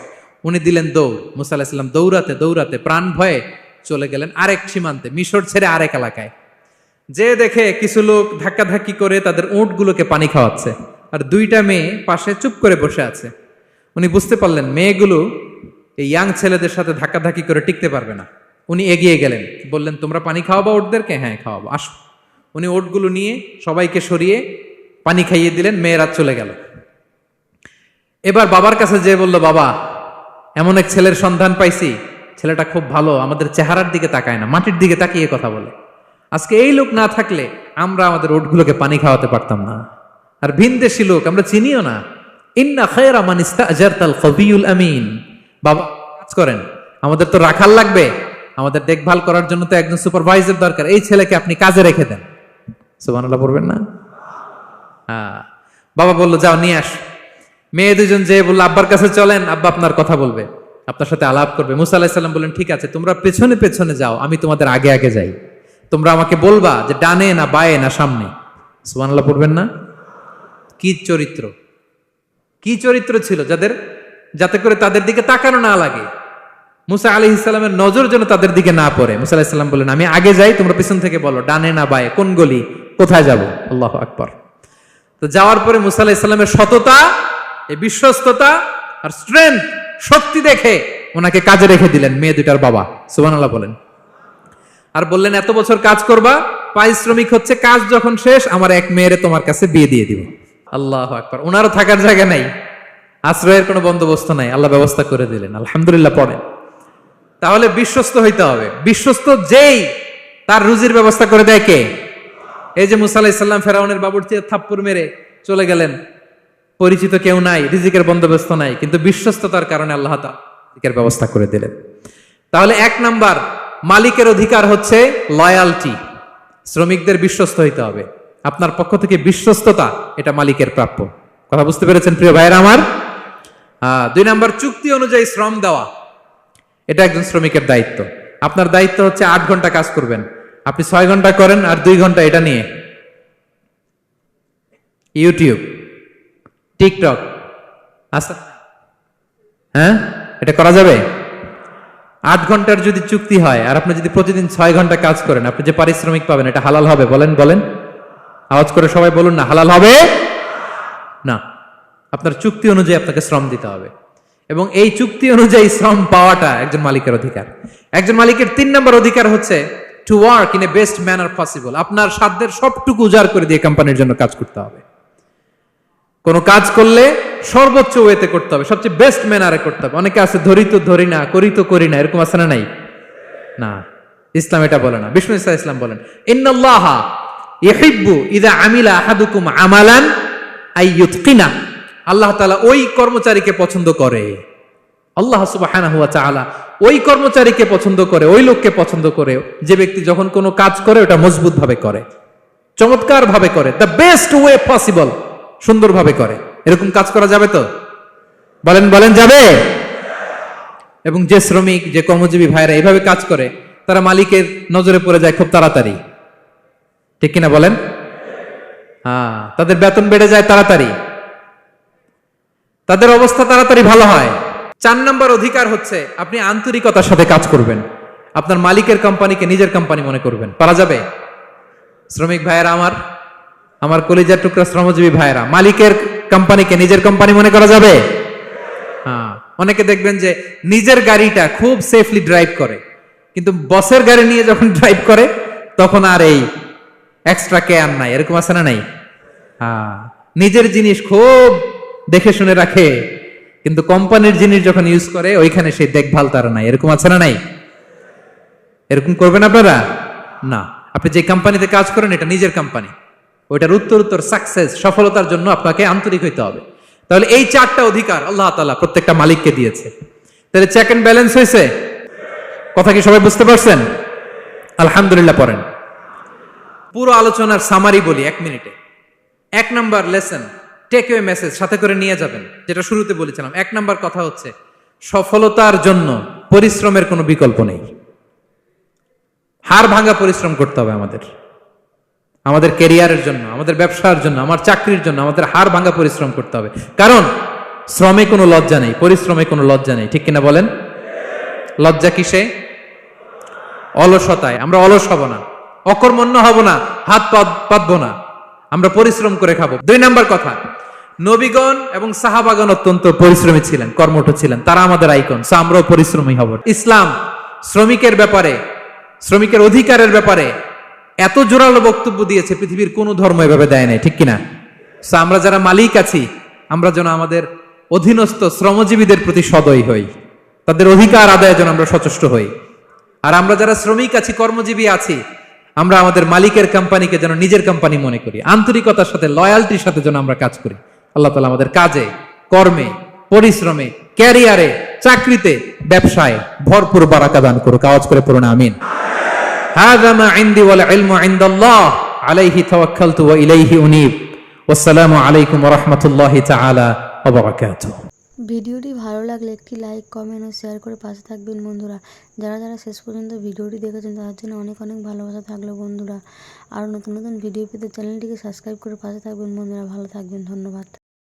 [SPEAKER 2] উনি দিলেন দৌড়। মুসা আলাইহিস সালাম দৌড়াতে দৌড়াতে প্রাণ ভয়ে চলে গেলেন আরেক সীমান্তে, মিশর ছেড়ে আরেক এলাকায়। যে দেখে কিছু লোক ধাক্কাধাক্কি করে তাদের উটগুলোকে পানি খাওয়াচ্ছে, আর 2টা মেয়ে পাশে চুপ করে বসে আছে। উনি বুঝতে পারলেন মেয়েগুলো এই ইয়াং ছেলেদের সাথে ধাক্কাধাক্কি করে টিকতে পারবে না। উনি এগিয়ে গেলেন, বললেন তোমরা পানি খাওয়াবো ওটদেরকে? হ্যাঁ খাওয়াবো, আসো। উনি ওটগুলো নিয়ে সবাইকে সরিয়ে পানি খাইয়ে দিলেন, মেয়েরা চলে গেল। এবার বাবার কাছে যেয়ে বলল, বাবা এমন এক ছেলের সন্ধান পাইছি, ছেলেটা খুব ভালো, আমাদের চেহারার দিকে তাকায় না, মাটির দিকে তাকিয়ে কথা বলে। আজকে এই লোক না থাকলে আমরা আমাদের ওটগুলোকে পানি খাওয়াতে পারতাম না। আর ভিনদেশি লোক, আমরা চিনিও না, ইন্না খায়রা মান ইস্তাজারতাল কবিয়ুল আমিন। বাবা কাজ করেন, আমাদের তো রাখাল লাগবে, আমাদের দেখভাল করার জন্য তো একজন সুপারভাইজার দরকার, এই ছেলেকে আপনি কাজে রেখে দেন। সুবহানাল্লাহ পড়বেন না? হ্যাঁ। বাবা বললো যাও নিয়ে আস। মেয়ে দুজন যে বললো আব্বার কাছে চলেন, আব্বা আপনার কথা বলবে, আপনার সাথে আলাপ করবে। মুসা আলাইহিস সালাম বললেন ঠিক আছে, তোমরা পেছনে পেছনে যাও, আমি তোমাদের আগে আগে যাই, তোমরা আমাকে বলবা যে ডানে না বায়ে না সামনে। সুবহানাল্লাহ পড়বেন না? কি চরিত্র, কি চরিত্র ছিল যাদের, যাতে করে তাদের দিকে তাকানো না লাগে, মুসা আলাইহিস সালামের নজর যেন তাদের দিকে না পড়ে। মুসা আলাইহিস সালাম বললেন আমি আগে যাই, তোমরা পেছন থেকে বলো ডানে না বায়ে, কোন গলি, কোথায় যাব। আল্লাহু আকবার। তো যাওয়ার পরে মুসা আলাইহিস সালামের সততা, এই বিশ্বস্ততা আর স্ট্রেংথ, শক্তি দেখে ওনাকে কাজে রেখে দিলেন মেয়ে দুটার বাবা। সুবহানাল্লাহ বলেন। আর বললেন এত বছর কাজ করবা, পারিশ্রমিক হচ্ছে কাজ যখন শেষ আমার এক মেয়েরে তোমার কাছে বিয়ে দিয়ে দিব। আল্লাহু আকবার। ওনারও থাকার জায়গা নাই, আশ্রয়ের কোনো বন্দোবস্ত নাই, আল্লাহ ব্যবস্থা করে দিলেন। আলহামদুলিল্লাহ পড়েন। তাহলে বিশ্বস্ত হইতে হবে। বিশ্বস্ত যেই, তার রুজির ব্যবস্থা করে দেয় কে? এই যে মুসা আলাইহিস সালাম ফেরাউনের বাবুর্চির থাপ্পড় মেরে চলে গেলেন, পরিচিত কেউ নাই, রিজিকের বন্দোবস্ত নাই, কিন্তু বিশ্বস্ততার কারণে আল্লাহ তাআলা রিজিকের ব্যবস্থা করে দিলেন। তাহলে এক নাম্বার মালিকের অধিকার হচ্ছে লয়ালটি, শ্রমিকদের বিশ্বস্ত হইতে হবে। আপনার পক্ষ থেকে বিশ্বস্ততা, এটা মালিকের প্রাপ্য। কথা বুঝতে পেরেছেন প্রিয় ভাইরা আমার? 2 নাম্বার চুক্তি অনুযায়ী শ্রম দেওয়া, এটা একজন শ্রমিকের দায়িত্ব। আপনার দায়িত্ব হচ্ছে 8 ঘন্টা কাজ করবেন, আপনি 6 ঘন্টা করেন আর 2 ঘন্টা এটা নিয়ে ইউটিউব, টিকটক, আচ্ছা হ্যাঁ, এটা করা যাবে? 8 ঘন্টার যদি চুক্তি হয় আর আপনি যদি প্রতিদিন 6 ঘন্টা কাজ করেন, আপনি যে পারিশ্রমিক পাবেন এটা হালাল হবে? বলেন বলেন, আওয়াজ করে সবাই বলুন না, হালাল হবে না। আপনার চুক্তি অনুযায়ী আপনাকে শ্রম দিতে হবে, এবং এই চুক্তি অনুযায়ী শ্রম পাওয়াটা একজন মালিকের অধিকার। একজন মালিকের 3 নম্বর অধিকার হচ্ছে to work in a best manner possible. আপনার সাধ্যের সবটুকু উজাড় করে দিয়ে কোম্পানির জন্য কাজ করতে হবে। কোনো কাজ করলে সর্বোচ্চ ওয়েতে করতে হবে, সবচেয়ে বেস্ট ম্যানারে করতে হবে। অনেকে আছে ধরি তো ধরি না, করি তো করি না, এরকম আছে না? নাই না, ইসলাম এটা বলে না। বিষ্ণু ইসলাম বলেন ইন্নাল্লাহা ইউহিব্বু ইযা আমিলা আহাদুকুম আমালান আইয়ুতকিনা। আল্লাহ তাআলা ওই কর্মচারীকে পছন্দ করে, আল্লাহ সুবহানাহু ওয়া তাআলা ওই কর্মচারীকে পছন্দ করে, ওই লোককে পছন্দ করে যে ব্যক্তি যখন কোনো কাজ করে ওটা মজবুত ভাবে করে, চমৎকার ভাবে করে, দ্য বেস্ট ওয়ে পসিবল, সুন্দরভাবে করে। এরকম কাজ করা যাবে তো? বলেন বলেন, যাবে? এবং যে শ্রমিক, যে কর্মজীবী ভাইরা এইভাবে কাজ করে, তারা মালিকের নজরে পড়ে যায় খুব তাড়াতাড়ি, ঠিক কিনা বলেন? তাদের বেতন বেড়ে যায় তাড়াতাড়ি, তাদের অবস্থা তাড়াতাড়ি ভালো হয়। 4 নম্বর অধিকার হচ্ছে আপনি আন্তরিকতার সাথে কাজ করবেন, আপনার মালিকের কোম্পানিকে নিজের কোম্পানি মনে করবেন। পারা যাবে? শ্রমিক ভাইয়েরা আমার, আমার কলিজার টুকরা শ্রমজীবী ভাইয়েরা, মালিকের কোম্পানিকে নিজের কোম্পানি মনে করা যাবে? অনেকে দেখবেন যে নিজের গাড়িটা খুব সেফলি ড্রাইভ করে, কিন্তু বসের গাড়ি নিয়ে যখন ড্রাইভ করে তখন আর এই এক্সট্রা কেয়ার নাই। এরকম আছে না? নাই। নিজের জিনিস খুব দেখে শুনে রাখে, কিন্তু কোম্পানির জিনিস যখন ইউজ করে ওইখানে সেই দেখভাল তার নাই। এরকম আছে না? নাই। এরকম করবেন আপনারা না। আপনি যে কোম্পানিতে কাজ করেন এটা নিজের কোম্পানি, ওইটার উত্তর সাকসেস, সফলতার জন্য আপনাকে আন্তরিক হইতে হবে। তাহলে এই 4টা অধিকার আল্লাহ তাআলা প্রত্যেকটা মালিককে দিয়েছে। তাহলে চেক এন্ড ব্যালেন্স হয়েছে। কথা কি সবাই বুঝতে পারছেন? আলহামদুলিল্লাহ পড়েন। পুরো আলোচনার সামারি বলি 1 মিনিটে। 1 number lesson, take away message সাথে করে নিয়ে যাবেন, যেটা শুরুতে বলেছিলাম। 1 নাম্বার কথা হচ্ছে সফলতার জন্য পরিশ্রমের কোনো বিকল্প নেই। হাড় ভাঙা পরিশ্রম করতে হবে আমাদের, আমাদের ক্যারিয়ারের জন্য, আমাদের ব্যবসার জন্য, আমার চাকরির জন্য আমাদের হাড় ভাঙা পরিশ্রম করতে হবে। কারণ শ্রমে কোনো লজ্জা নেই, পরিশ্রমে কোনো লজ্জা নেই, ঠিক কিনা বলেন? লজ্জা কিসে? অলসতায়। আমরা অলস হব না, অকর্মণ্য হব না, হাত পাতবো না, আমরা পরিশ্রম করে খাবো। 2 নাম্বার কথা, নবীগণ এবং সাহাবাগণ অত্যন্ত পরিশ্রমী ছিলেন, কর্মঠ ছিলেন, তারা আমাদের আইকন, আমরাও পরিশ্রমী হব। ইসলাম শ্রমিকের ব্যাপারে, শ্রমিকের অধিকারের ব্যাপারে এত জোরালো বক্তব্য দিয়েছে, পৃথিবীর কোন ধর্ম এভাবে দেয় নাই, ঠিক কিনা? আমরা যারা মালিক আছি, আমরা যেন আমাদের অধীনস্থ শ্রমজীবীদের প্রতি সদয় হই, তাদের অধিকার আদায়ে যেন আমরা সচেষ্ট হই। আর আমরা যারা শ্রমিক আছি, কর্মজীবী আছি, আমরা আমাদের মালিকের কোম্পানিকে যেন নিজের কোম্পানি মনে করি, আন্তরিকতার সাথে, লয়ালটির সাথে যেন আমরা কাজ করি। আল্লাহ তাআলা আমাদের কাজে কর্মে, পরিশ্রমে, ক্যারিয়ারে, চাকরিতে, ব্যবসায় ভরপুর বারাকা দান করুক। আওয়াজ করে পড়ুন আমিন। হাযা মা ইনদি ওয়াল ইলমু ইনদাল্লাহ আলাইহি তাওয়াক্কালতু ওয়া ইলাইহি উনীব। ওয়াসসালামু আলাইকুম ওয়া রাহমাতুল্লাহি তাআলা ওয়া বারাকাতুহু।
[SPEAKER 1] ভিডিওটি ভালো লাগলে একটি লাইক, কমেন্ট ও শেয়ার করে পাশে থাকবেন বন্ধুরা। যারা যারা শেষ পর্যন্ত ভিডিওটি দেখেছেন তাদের জন্য অনেক অনেক ভালোবাসা থাকলো বন্ধুরা। আরও নতুন নতুন ভিডিও পেতে চ্যানেলটিকে সাবস্ক্রাইব করে পাশে থাকবেন বন্ধুরা। ভালো থাকবেন, ধন্যবাদ।